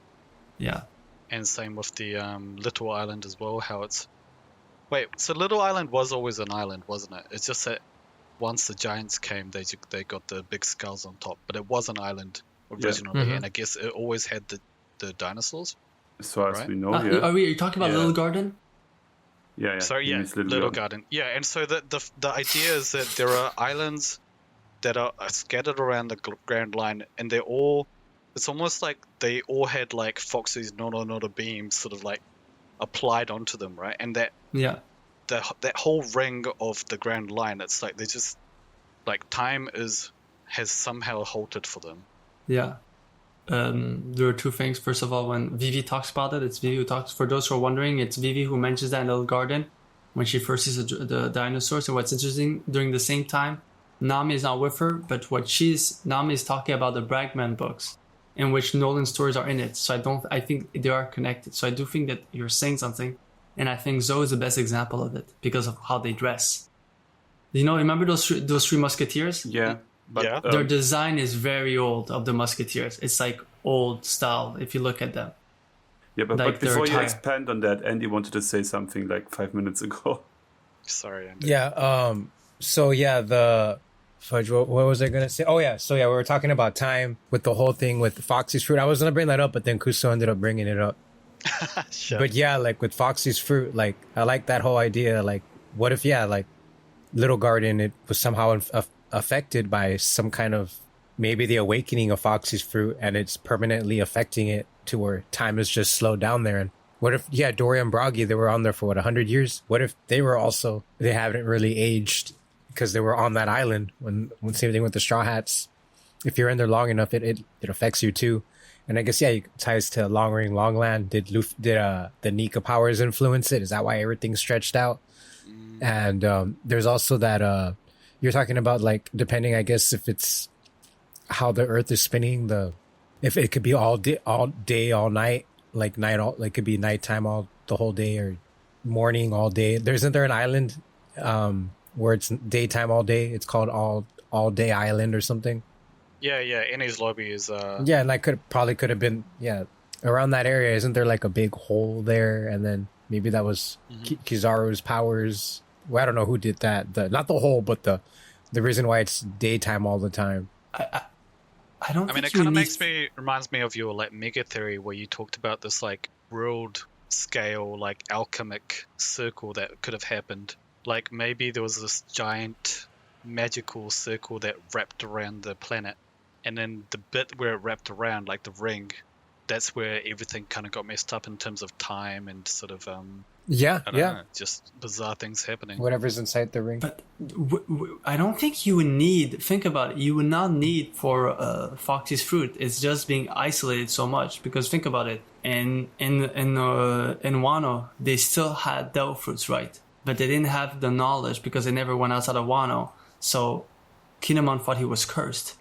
Yeah. And same with the Little Island as well, how it's... Wait, so Little Island was always an island, wasn't it? It's just that once the giants came, they got the big skulls on top, but it was an island originally, and I guess it always had the dinosaurs. As far as Right? we know, Are you talking about Yeah. Little Garden? yeah. So he yeah, means Little Garden. Yeah, and so the idea is that there are islands that are scattered around the Grand Line, and they're all... It's almost like they all had like Foxy's Nora beams sort of like applied onto them, right? And that that whole ring of the Grand Line, it's like they just like time has somehow halted for them. Yeah. There are two things. First of all, when Vivi talks about it, it's Vivi who talks. For those who are wondering, it's Vivi who mentions that in Little Garden when she first sees the dinosaurs. And what's interesting, during the same time, Nami is not with her, but Nami is talking about the Bragman books, in which Nolan's stories are in it. So I think they are connected. So I do think that you're saying something, and I think Zoe is the best example of it because of how they dress. Remember those three musketeers? Yeah. But, Yeah. Their design is very old of the musketeers. It's like old style if you look at them. Yeah, but Like their before you attire. expand on that, Andy wanted to say something like 5 minutes ago. Sorry, Andy. Yeah. So yeah, what was I gonna say? Oh yeah. So yeah, we were talking about time with the whole thing with Foxy's fruit. I was gonna bring that up, but then Kuso ended up bringing it up. Sure. But yeah, like with Foxy's fruit, like I like that whole idea. Like, what if like Little Garden, it was somehow affected by some kind of maybe the awakening of Foxy's fruit, and it's permanently affecting it to where time is just slowed down there. And what if Dory and Broggy, they were on there for 100 years? What if they haven't really aged because they were on that island? When same thing with the Straw Hats. If you're in there long enough, it affects you too. And I guess it ties to Long Ring Long Land. Did the Nika powers influence it? Is that why everything's stretched out? And there's also that you're talking about, like, depending, I guess, if it's how the Earth is spinning, if it could be all day, all night, like like could be nighttime the whole day, or morning all day. Isn't there an island where it's daytime all day? It's called all day island or something. Yeah. Ennie's lobby is. Yeah, and could have been around that area. Isn't there like a big hole there? And then maybe that was Kizaru's powers. Well, I don't know who did that. Not the hole, but the reason why it's daytime all the time. I don't. I mean, it kind of reminds me of your like mega theory where you talked about this like world scale like alchemic circle that could have happened. Like maybe there was this giant magical circle that wrapped around the planet, and then the bit where it wrapped around, like the ring, that's where everything kind of got messed up in terms of time and sort of Yeah, I don't know, just bizarre things happening. Whatever's inside the ring. But I don't think you would need. Think about it. You would not need for Foxy's fruit. It's just being isolated so much because think about it. In Wano, they still had devil fruits, right? But they didn't have the knowledge because they never went outside of Wano. So Kinemon thought he was cursed.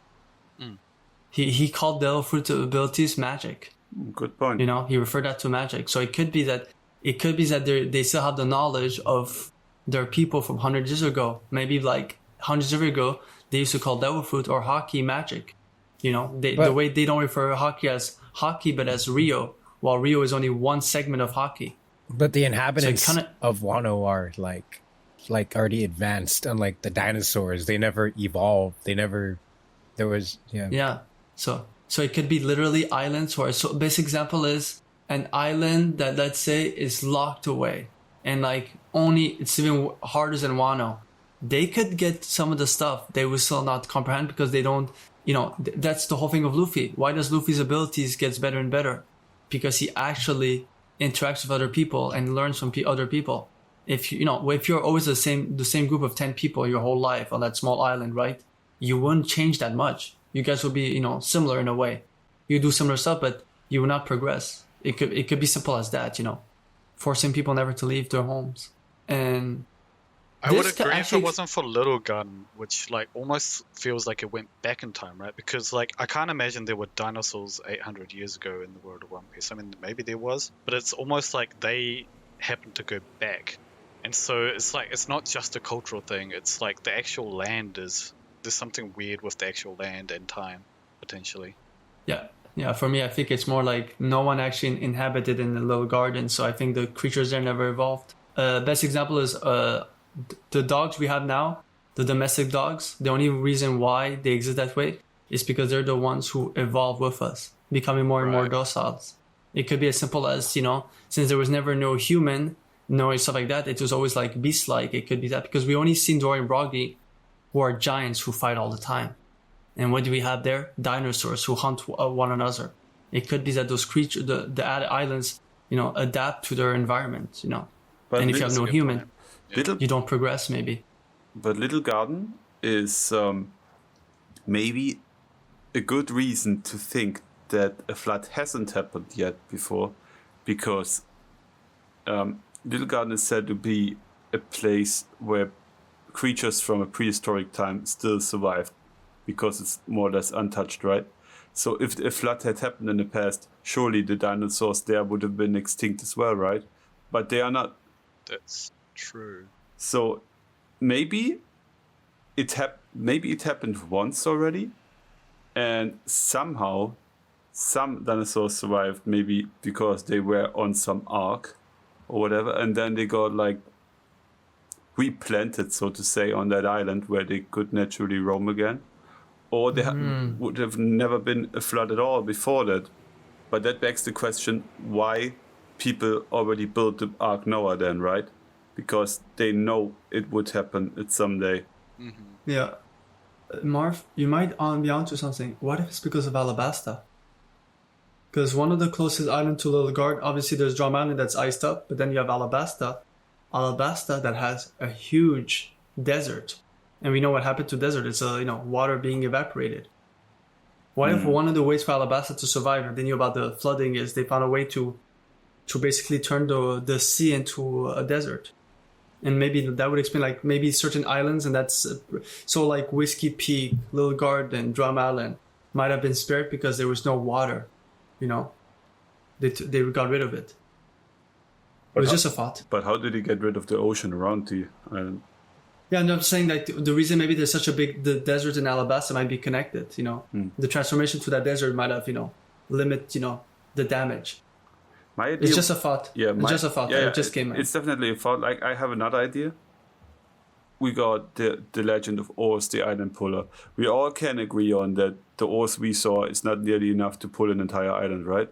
He called devil fruit abilities magic. Good point. You know, he referred that to magic. So it could be that they still have the knowledge of their people from hundreds of years ago. Maybe like hundreds of years ago, they used to call devil fruit or hockey magic. You know, the way they don't refer hockey as hockey, but as Rio, while Rio is only one segment of hockey. But the inhabitants of Wano are like already advanced, unlike the dinosaurs. They never evolved. Yeah. So it could be literally islands where, so basic example is an island that, let's say, is locked away and like only it's even harder than Wano. They could get some of the stuff they will still not comprehend because they don't, you know, that's the whole thing of Luffy. Why does Luffy's abilities get better and better? Because he actually interacts with other people and learns from other people. If you're always the same group of 10 people your whole life on that small island, right? You wouldn't change that much. You guys will be, similar in a way. You do similar stuff, but you will not progress. It could be simple as that, forcing people never to leave their homes. And I would agree if it wasn't for Little Gun, which like almost feels like it went back in time, right? Because like I can't imagine there were dinosaurs 800 years ago in the world of One Piece. I mean, maybe there was, but it's almost like they happened to go back. And so it's like, it's not just a cultural thing. It's like the actual land there's something weird with the actual land and time, potentially. Yeah, for me, I think it's more like no one actually inhabited in the little garden. So I think the creatures there never evolved. Best example is the dogs we have now, the domestic dogs. The only reason why they exist that way is because they're the ones who evolve with us, becoming more and more docile. It could be as simple as, since there was never no human, no stuff like that, it was always like beast-like. It could be that because we only seen Dory and Broggy, who are giants who fight all the time. And what do we have there? Dinosaurs who hunt one another. It could be that those creatures, the islands, adapt to their environment, But and if you have no human, you don't progress, maybe. But Little Garden is maybe a good reason to think that a flood hasn't happened yet before, because Little Garden is said to be a place where creatures from a prehistoric time still survived, because it's more or less untouched, right? So if a flood had happened in the past, surely the dinosaurs there would have been extinct as well, right? But they are not. That's true. So maybe it happened once already, and somehow some dinosaurs survived, maybe because they were on some ark or whatever, and then they got like replanted, so to say, on that island where they could naturally roam again. Or there would have never been a flood at all before that. But that begs the question, why people already built the Ark Noah then, right? Because they know it would happen at some day. Mm-hmm. Yeah. Marv, you might be onto something. What if it's because of Alabasta? Because one of the closest islands to Little Guard, obviously there's Drum Island that's iced up, but then you have Alabasta that has a huge desert. And we know what happened to desert. It's water being evaporated. What if one of the ways for Alabasta to survive, and they knew about the flooding, is they found a way to basically turn the sea into a desert? And maybe that would explain, like, maybe certain islands, and that's... so, like, Whiskey Peak, Little Garden, Drum Island might have been spared because there was no water, They got rid of it. It was just a thought. But how did he get rid of the ocean around the island? Yeah, and I'm saying that the reason maybe there's such a the desert in Alabasta might be connected, The transformation to that desert might have, limit, the damage. My idea, it's just a thought. Yeah, it's just a thought. Yeah, it just came in. It's definitely a thought. Like, I have another idea. We got the legend of Oars, the island puller. We all can agree on that the oars we saw is not nearly enough to pull an entire island, right?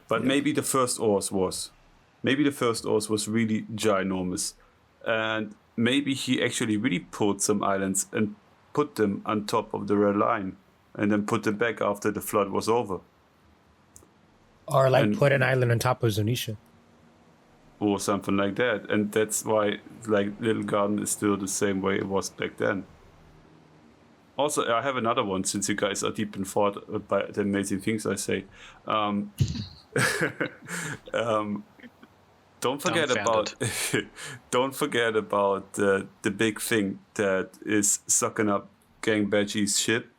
But maybe the first oars was. Maybe the first oars was really ginormous. And maybe he actually really pulled some islands and put them on top of the red line and then put them back after the flood was over. Or like put an island on top of Zunisha. Or something like that. And that's why like Little Garden is still the same way it was back then. Also, I have another one, since you guys are deep in thought by the amazing things I say. Don't forget about the big thing that is sucking up Gang Badgie's ship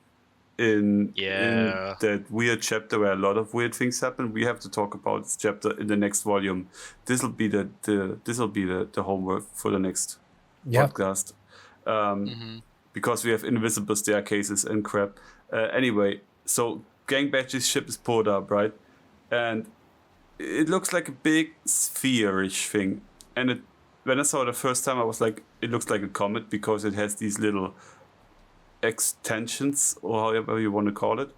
in that weird chapter where a lot of weird things happen. We have to talk about this chapter in the next volume. This'll be the homework for the next podcast. Because we have invisible staircases and crap. Anyway, so Gang Badgie's ship is pulled up, right? And it looks like a big sphere-ish thing. And when I saw it the first time, I was like, it looks like a comet because it has these little extensions, or however you want to call it.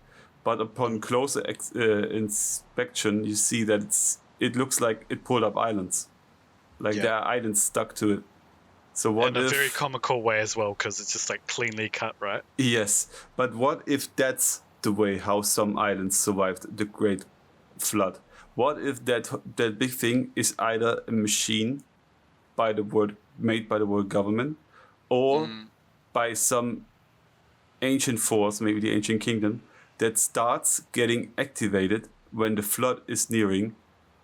But upon closer inspection, you see that it looks like it pulled up islands. Like there are islands stuck to it. So what in a very comical way as well, because it's just like cleanly cut, right? Yes, but what if that's the way how some islands survived the Great Flood? What if that big thing is either a machine made by the world government, or by some ancient force, maybe the ancient kingdom, that starts getting activated when the flood is nearing?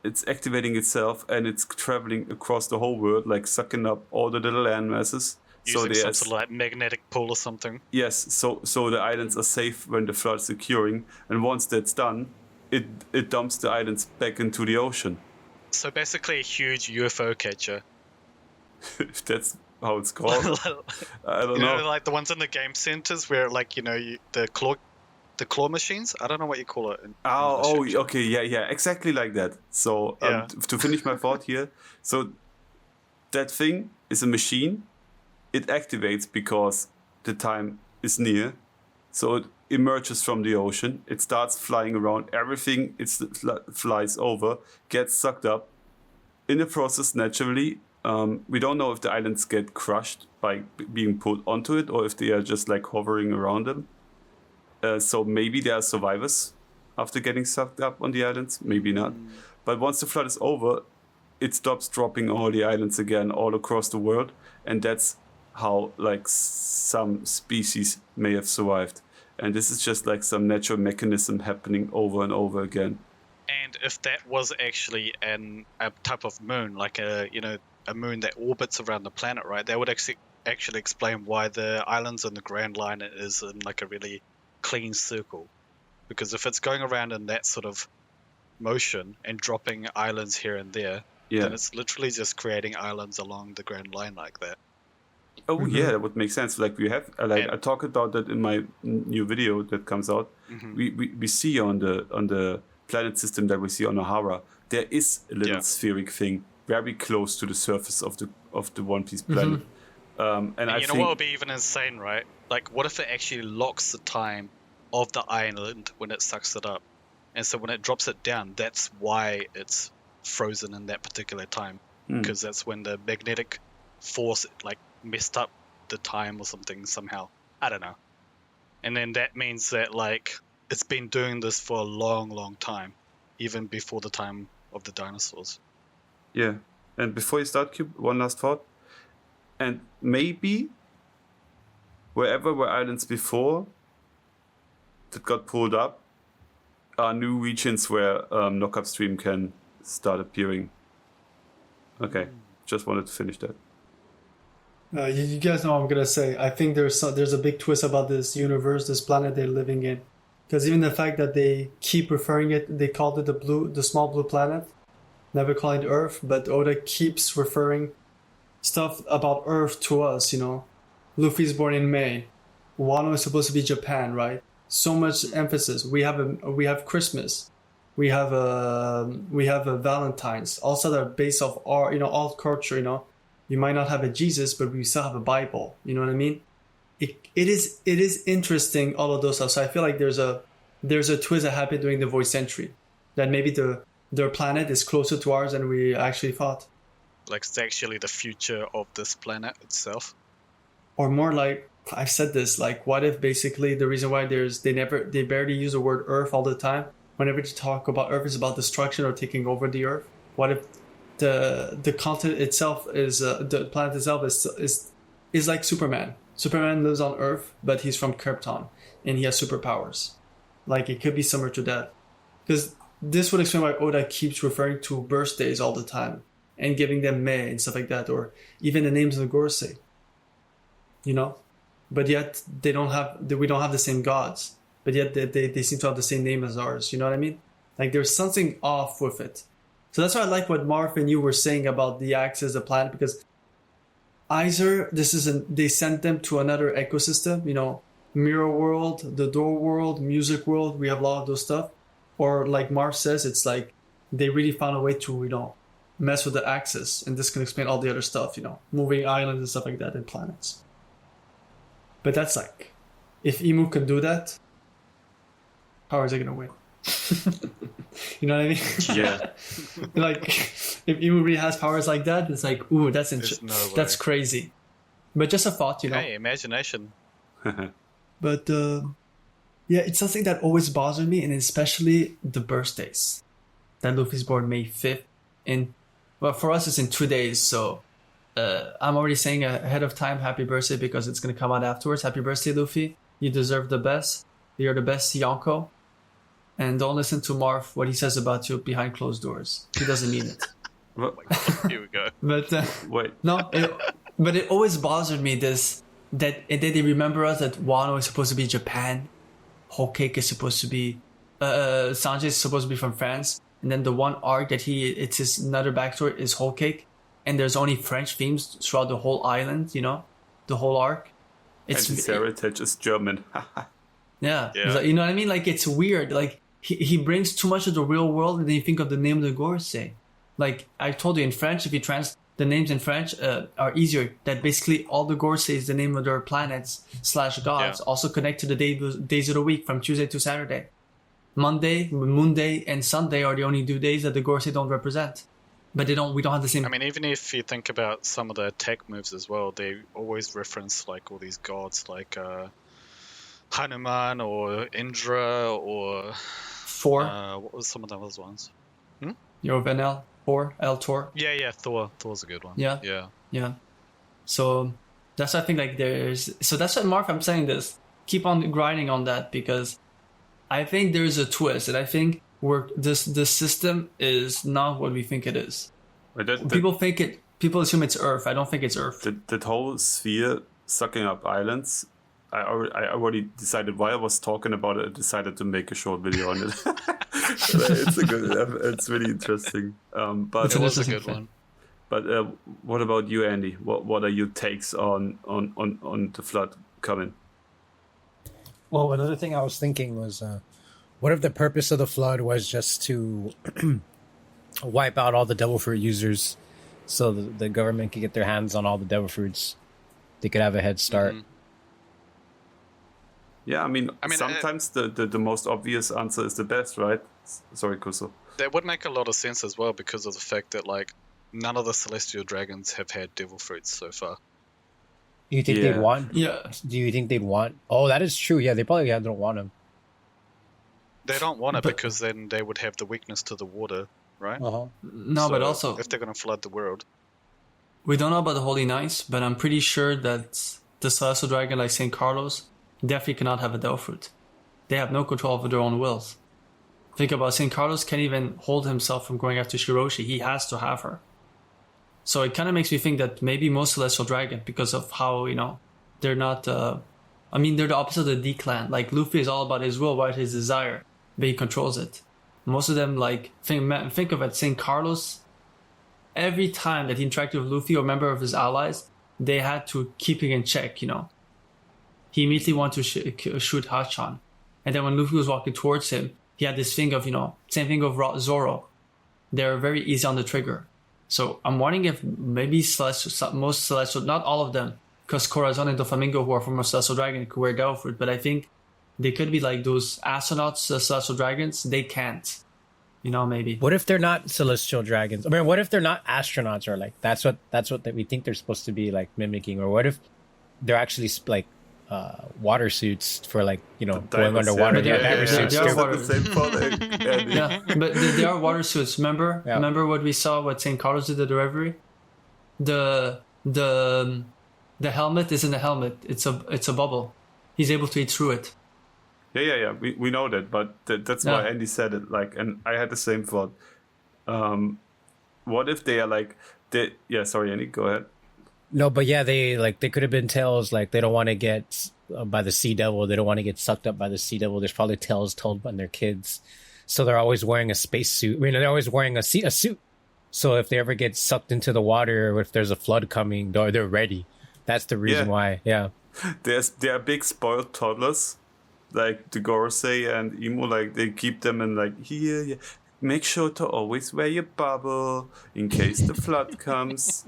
It's activating itself and it's traveling across the whole world, like sucking up all the little land masses. Using some sort of like magnetic pull or something. Yes, so the islands are safe when the flood is occurring, and once that's done, it dumps the islands back into the ocean. So basically a huge UFO catcher. If that's how it's called. I don't know. Like the ones in the game centers where like, the claw machines? I don't know what you call it. Okay, yeah, exactly like that. So to finish my thought here, so that thing is a machine. It activates because the time is near. So it emerges from the ocean. It starts flying around. Everything it flies over gets sucked up. In the process, naturally, we don't know if the islands get crushed by being pulled onto it, or if they are just like hovering around them. So maybe there are survivors after getting sucked up on the islands, maybe not. But once the flood is over, it stops dropping all the islands again all across the world, and that's how like some species may have survived. And this is just like some natural mechanism happening over and over again. And if that was actually a type of moon, like a moon that orbits around the planet, right? That would actually explain why the islands in the Grand Line is in like a really clean circle. Because if it's going around in that sort of motion and dropping islands here and there, then it's literally just creating islands along the Grand Line like that. Oh yeah, that would make sense. Like we have, I talk about that in my new video that comes out. We see on the planet system that we see on O'Hara, there is a little spheric thing very close to the surface of the One Piece planet. And I think what would be even insane, right? Like, what if it actually locks the time of the island when it sucks it up, and so when it drops it down, that's why it's frozen in that particular time, because that's when the magnetic force like messed up the time or something somehow. I don't know. And then that means that like it's been doing this for a long, long time, even before the time of the dinosaurs. Yeah. And before you start, Cube, one last thought. And maybe wherever were islands before that got pulled up are new regions where knock-up stream can start appearing. Okay, just wanted to finish that. You guys know what I'm gonna say. I think there's a big twist about this universe, this planet they're living in, because even the fact that they keep referring it, they called it the small blue planet, never calling it Earth, but Oda keeps referring stuff about Earth to us. Luffy's born in May. Wano is supposed to be Japan, right? So much emphasis. We have Christmas. We have a Valentine's. Also, they're based off our alt culture. You might not have a Jesus, but we still have a Bible. You know what I mean? It is interesting, all of those stuff. So I feel like there's a twist that happened during the voice entry, that maybe their planet is closer to ours than we actually thought. Like it's actually the future of this planet itself. Or more like, I've said this, like what if basically the reason why they barely use the word Earth all the time whenever you talk about Earth, is about destruction or taking over the Earth. What if the continent itself is the planet itself is like Superman? Superman lives on Earth, but he's from Krypton and he has superpowers. Like, it could be similar to that, because this would explain why Oda keeps referring to birthdays all the time and giving them May and stuff like that, or even the names of the Gorosei. You know, but yet we don't have the same gods, but yet they seem to have the same name as ours. You know what I mean? Like, there's something off with it. So that's why I like what Marv and you were saying about the axis, the planet, because either they sent them to another ecosystem, you know, mirror world, the door world, music world. We have a lot of those stuff. Or like Marv says, it's like they really found a way to, you know, mess with the axis, and this can explain all the other stuff, you know, moving islands and stuff like that and planets. But that's like, if Imu can do that, how is it gonna win? You know what I mean? Yeah. Like, if Imu really has powers like that, it's like, ooh, that's that's crazy. But just a thought, you know. Hey, imagination. But yeah, it's something that always bothered me, and especially the birthdays. That Luffy's born May 5th, and well, for us it's in 2 days, so I'm already saying ahead of time, happy birthday, because it's gonna come out afterwards. Happy birthday, Luffy. You deserve the best. You're the best, Yonko. And don't listen to Marv, what he says about you behind closed doors. He doesn't mean it. Oh my God, here we go. But Wait. no, but it always bothered me that they remember us, that Wano is supposed to be Japan, Whole Cake is supposed to be Sanji is supposed to be from France, and then the one arc that it's his another backstory is Whole Cake, and there's only French themes throughout the whole island, you know, the whole arc. And his heritage is German. Yeah. Like, you know what I mean? Like, it's weird. Like, he brings too much of the real world, and then you think of the name of the Gorosei. Like, I told you, in French, if you the names in French are easier. That basically all the Gorosei is the name of their planets / gods, also connect to the days of the week from Tuesday to Saturday. Monday, Monday, and Sunday are the only 2 days that the Gorosei don't represent. But we don't have the same. I mean, even if you think about some of the attack moves as well, they always reference like all these gods, like Hanuman or Indra or Thor. What was some of the other ones? Venel, Thor, El Tor. Yeah, Thor. Thor's a good one. Yeah. So that's why I think like so that's why, Mark, I'm saying this. Keep on grinding on that, because I think there's a twist, and I think this system is not what we think it is. People assume it's Earth. I don't think it's Earth. That whole sphere sucking up islands, I already decided while I was talking about it, I decided to make a short video on it. It's really interesting. But it was a good one. But what about you, Andy? What are your takes on the flood coming? Well, another thing I was thinking was, what if the purpose of the flood was just to wipe out all the devil fruit users, so the government could get their hands on all the devil fruits? They could have a head start. Mm-hmm. Yeah, I mean sometimes the most obvious answer is the best, right? Sorry, Kuso. That would make a lot of sense as well, because of the fact that like none of the celestial dragons have had devil fruits so far. You think they'd want? Yeah. Do you think they'd want? Oh, that is true. Yeah, they probably don't want them. They don't want it because then they would have the weakness to the water, right? No, so but also if they're going to flood the world. We don't know about the Holy Knights, but I'm pretty sure that the celestial dragon like St. Carlos definitely cannot have a devil fruit. They have no control over their own wills. Think about St. Carlos can't even hold himself from going after Shiroshi. He has to have her. So it kind of makes me think that maybe most celestial dragon, because of how, you know, they're not, they're the opposite of the D-clan. Like, Luffy is all about his will, about his desire, but he controls it. Most of them, like, think of it, St. Carlos, every time that he interacted with Luffy or a member of his allies, they had to keep it in check, you know. He immediately wanted to shoot Hachan. And then when Luffy was walking towards him, he had this thing of, you know, same thing of Zoro. They're very easy on the trigger. So I'm wondering if maybe most celestial, not all of them, because Corazon and Doflamingo, who are from a celestial dragon, could wear devil fruit, but I think they could be like those astronauts, celestial dragons. They can't, you know, maybe. What if they're not celestial dragons? I mean, what if they're not astronauts, or like that's what we think they're supposed to be like mimicking, or what if they're actually like water suits for like going Divers, underwater. Yeah, diver suits. they are Just water- the same thought. Yeah, but they are water suits. Remember? Yeah. Remember what we saw? What St. Carlos did at the Reverie? The helmet isn't a helmet. It's a bubble. He's able to eat through it. Yeah. We know that, but that's why Yeah. Andy said it. Like, and I had the same thought. What if they are like Yeah, sorry, Andy, go ahead. No, but yeah, they could have been tails. Like they don't want to get by the sea devil. They don't want to get sucked up by the sea devil. There's probably tales told by their kids, so they're always wearing a space suit. I mean, they're always wearing a suit. So if they ever get sucked into the water, or if there's a flood coming, they're ready. That's the reason why. Yeah. They are big spoiled toddlers, like the Gorosei and Emo. Like they keep them in like here. Yeah. Make sure to always wear your bubble in case the flood comes.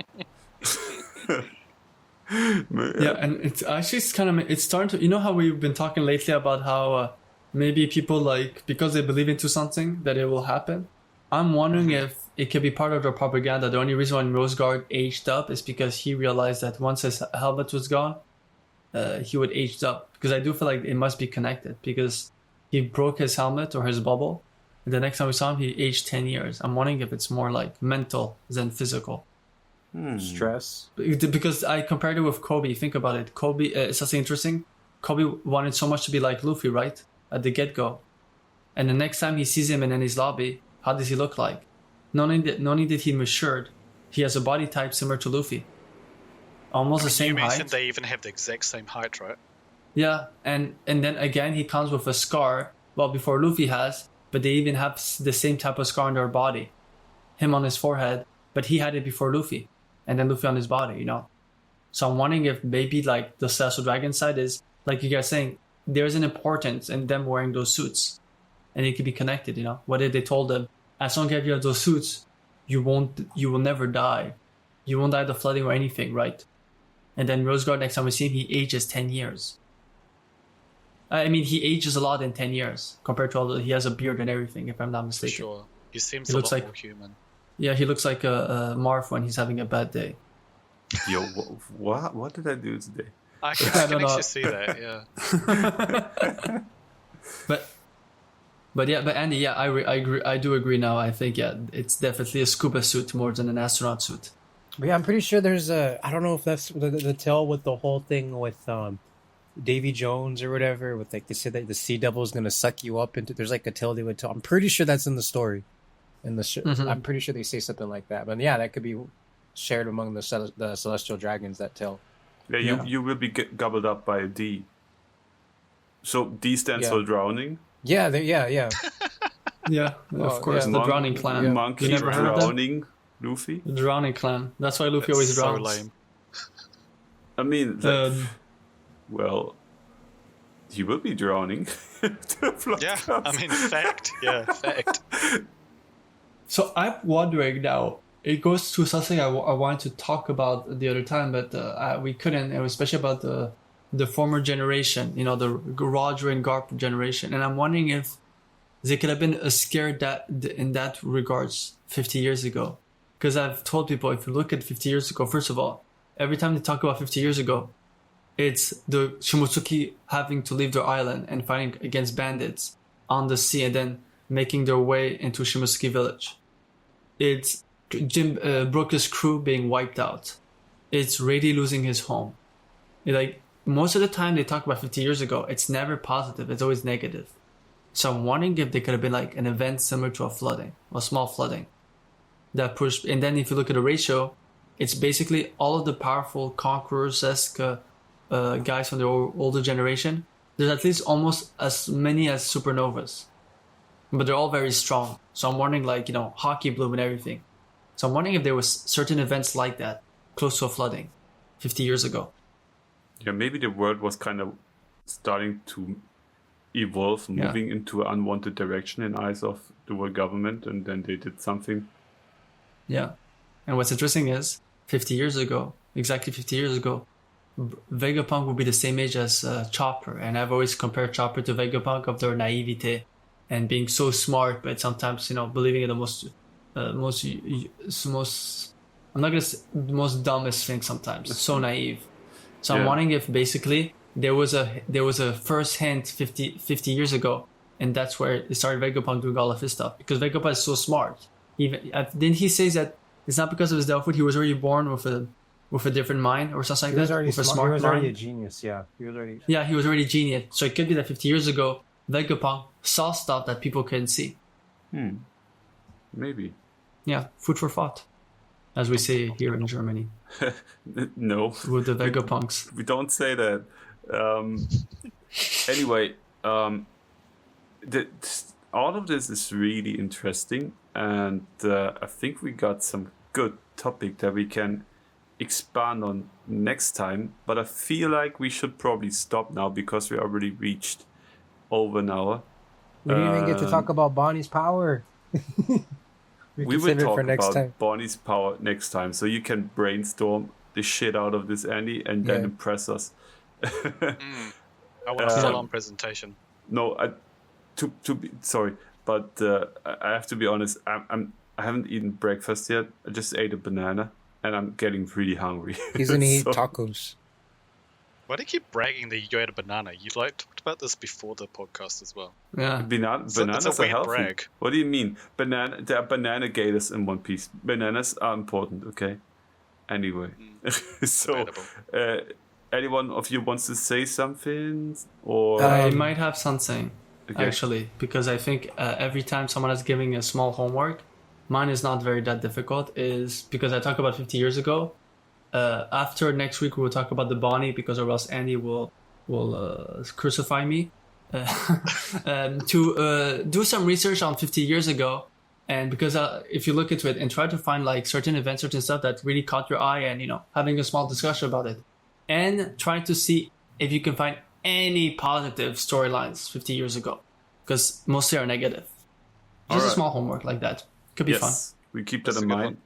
Yeah, and it's actually it's starting to, you know how we've been talking lately about how maybe people like, because they believe into something that it will happen. I'm wondering if it could be part of their propaganda. The only reason why Rosegard aged up is because he realized that once his helmet was gone, he would age up. Because I do feel like it must be connected, because he broke his helmet or his bubble, and the next time we saw him, he aged 10 years. I'm wondering if it's more like mental than physical. Stress. Because I compared it with Kobe. Think about it. Kobe, it's something interesting. Kobe wanted so much to be like Luffy, right? At the get-go. And the next time he sees him in his lobby, how does he look like? Not only did he matured, he has a body type similar to Luffy. Almost the same You mentioned height. they even have the exact same height, right? Yeah, and then again, he comes with a scar, well, before Luffy has, but they even have the same type of scar on their body. Him on his forehead, but he had it before Luffy. And then Luffy on his body, So I'm wondering if maybe like the Celestial Dragon side is, like you guys saying, there's an importance in them wearing those suits. And it could be connected, What if they told them, as long as you have those suits, you will never die. You won't die of the flooding or anything, right? And then Rosegard, next time we see him, he ages 10 years. I mean, he ages a lot in 10 years compared to he has a beard and everything, if I'm not For mistaken. sure. He seems He a looks lot like- more human. Yeah, he looks like a Marth when he's having a bad day. Yo, what did I do today? I I can don't know. actually see that, yeah. But Andy, yeah, I agree. I do agree now. I think, yeah, it's definitely a scuba suit more than an astronaut suit. But yeah, I'm pretty sure there's I don't know if that's the tale with the whole thing with Davy Jones or whatever. With like they said that the sea devil is gonna suck you up into. There's like a tale they would tell. I'm pretty sure that's in the story. I'm pretty sure they say something like that. But yeah, that could be shared among the celestial dragons. That tale. Yeah, you will be gobbled up by a D. So D stands Yeah. for drowning. Yeah, yeah. Yeah, of course, yeah. the Drowning Clan. Yeah. Monkey You never heard of them? drowning Luffy. The Drowning Clan. That's why Luffy It's always so drowns. lame. I mean, well, he will be drowning. The flood Yeah, comes. I mean, fact. Yeah, fact. So I'm wondering now. It goes to something I wanted to talk about the other time, but we couldn't. It was especially about the former generation, the Roger and Garp generation. And I'm wondering if they could have been scared in that regards 50 years ago. Because I've told people, if you look at 50 years ago, first of all, every time they talk about 50 years ago, it's the Shimotsuki having to leave their island and fighting against bandits on the sea and then making their way into Shimotsuki village. It's Jim Brooke's crew being wiped out. It's Rady losing his home. Like, most of the time they talk about 50 years ago, it's never positive. It's always negative. So I'm wondering if they could have been like an event similar to a small flooding that pushed. And then if you look at the ratio, it's basically all of the powerful conquerors-esque guys from the older generation. There's at least almost as many as supernovas, but they're all very strong. So I'm wondering, like, Hockey Bloom and everything. So I'm wondering if there was certain events like that close to a flooding 50 years ago. Yeah, maybe the world was kind of starting to evolve, moving into an unwanted direction in eyes of the world government, and then they did something. Yeah. And what's interesting is, 50 years ago, exactly 50 years ago, Vegapunk would be the same age as Chopper. And I've always compared Chopper to Vegapunk of their naivete and being so smart, but sometimes, believing in the most I'm not gonna say the most dumbest thing sometimes. So naive. So I'm wondering if basically there was a first hint 50 years ago, and that's where it started Vegapunk doing all of his stuff, because Vegapunk is so smart. Even didn't he say that it's not because of his Delphoid, he was already born with a different mind or something like that? He was already a genius, yeah. He was already a genius. So it could be that 50 years ago, Vegapunk saw stuff that people couldn't see. Maybe. Yeah, food for thought, as we say here in Germany. No. With the Vegapunks. We don't say that. Anyway, all of this is really interesting, and I think we got some good topic that we can expand on next time, but I feel like we should probably stop now because we already reached over an hour. We didn't even get to talk about Bonnie's power. we will talk about Bonnie's power next time, so you can brainstorm the shit out of this, Andy, and then impress us. I want a full-on presentation. No, sorry, but I have to be honest. I haven't eaten breakfast yet. I just ate a banana, and I'm getting really hungry. He's gonna eat tacos. Why do you keep bragging that you ate a banana? You talked about this before the podcast as well. Yeah, bananas are healthy. Brag. What do you mean? There are banana gators in One Piece. Bananas are important, okay? Anyway, so anyone of you wants to say something, or I might have something actually, because I think every time someone is giving a small homework, mine is not that difficult. Is because I talked about 50 years ago. After next week, we will talk about the Bonnie, because or else Andy will crucify me. To do some research on 50 years ago, and because if you look into it and try to find like certain events, certain stuff that really caught your eye, and having a small discussion about it, and trying to see if you can find any positive storylines 50 years ago, because mostly are negative. Just a small homework like that could be fun. We keep that in mind.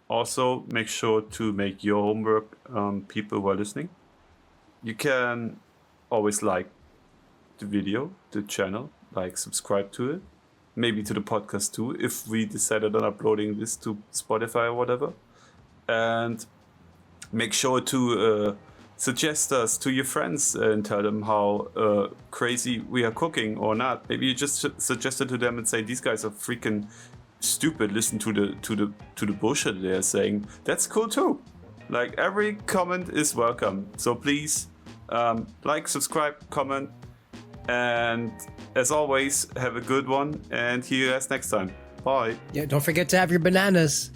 Also, make sure to make your homework, people who are listening. You can always like the video, the channel, subscribe to it, maybe to the podcast too, if we decided on uploading this to Spotify or whatever. And make sure to suggest us to your friends and tell them how crazy we are cooking or not. Maybe you just suggest it to them and say, these guys are freaking stupid, listen to the bullshit they're saying. That's cool too. Every comment is welcome, so please subscribe, comment, and as always, have a good one, and hear us next time. Bye. Yeah, don't forget to have your bananas.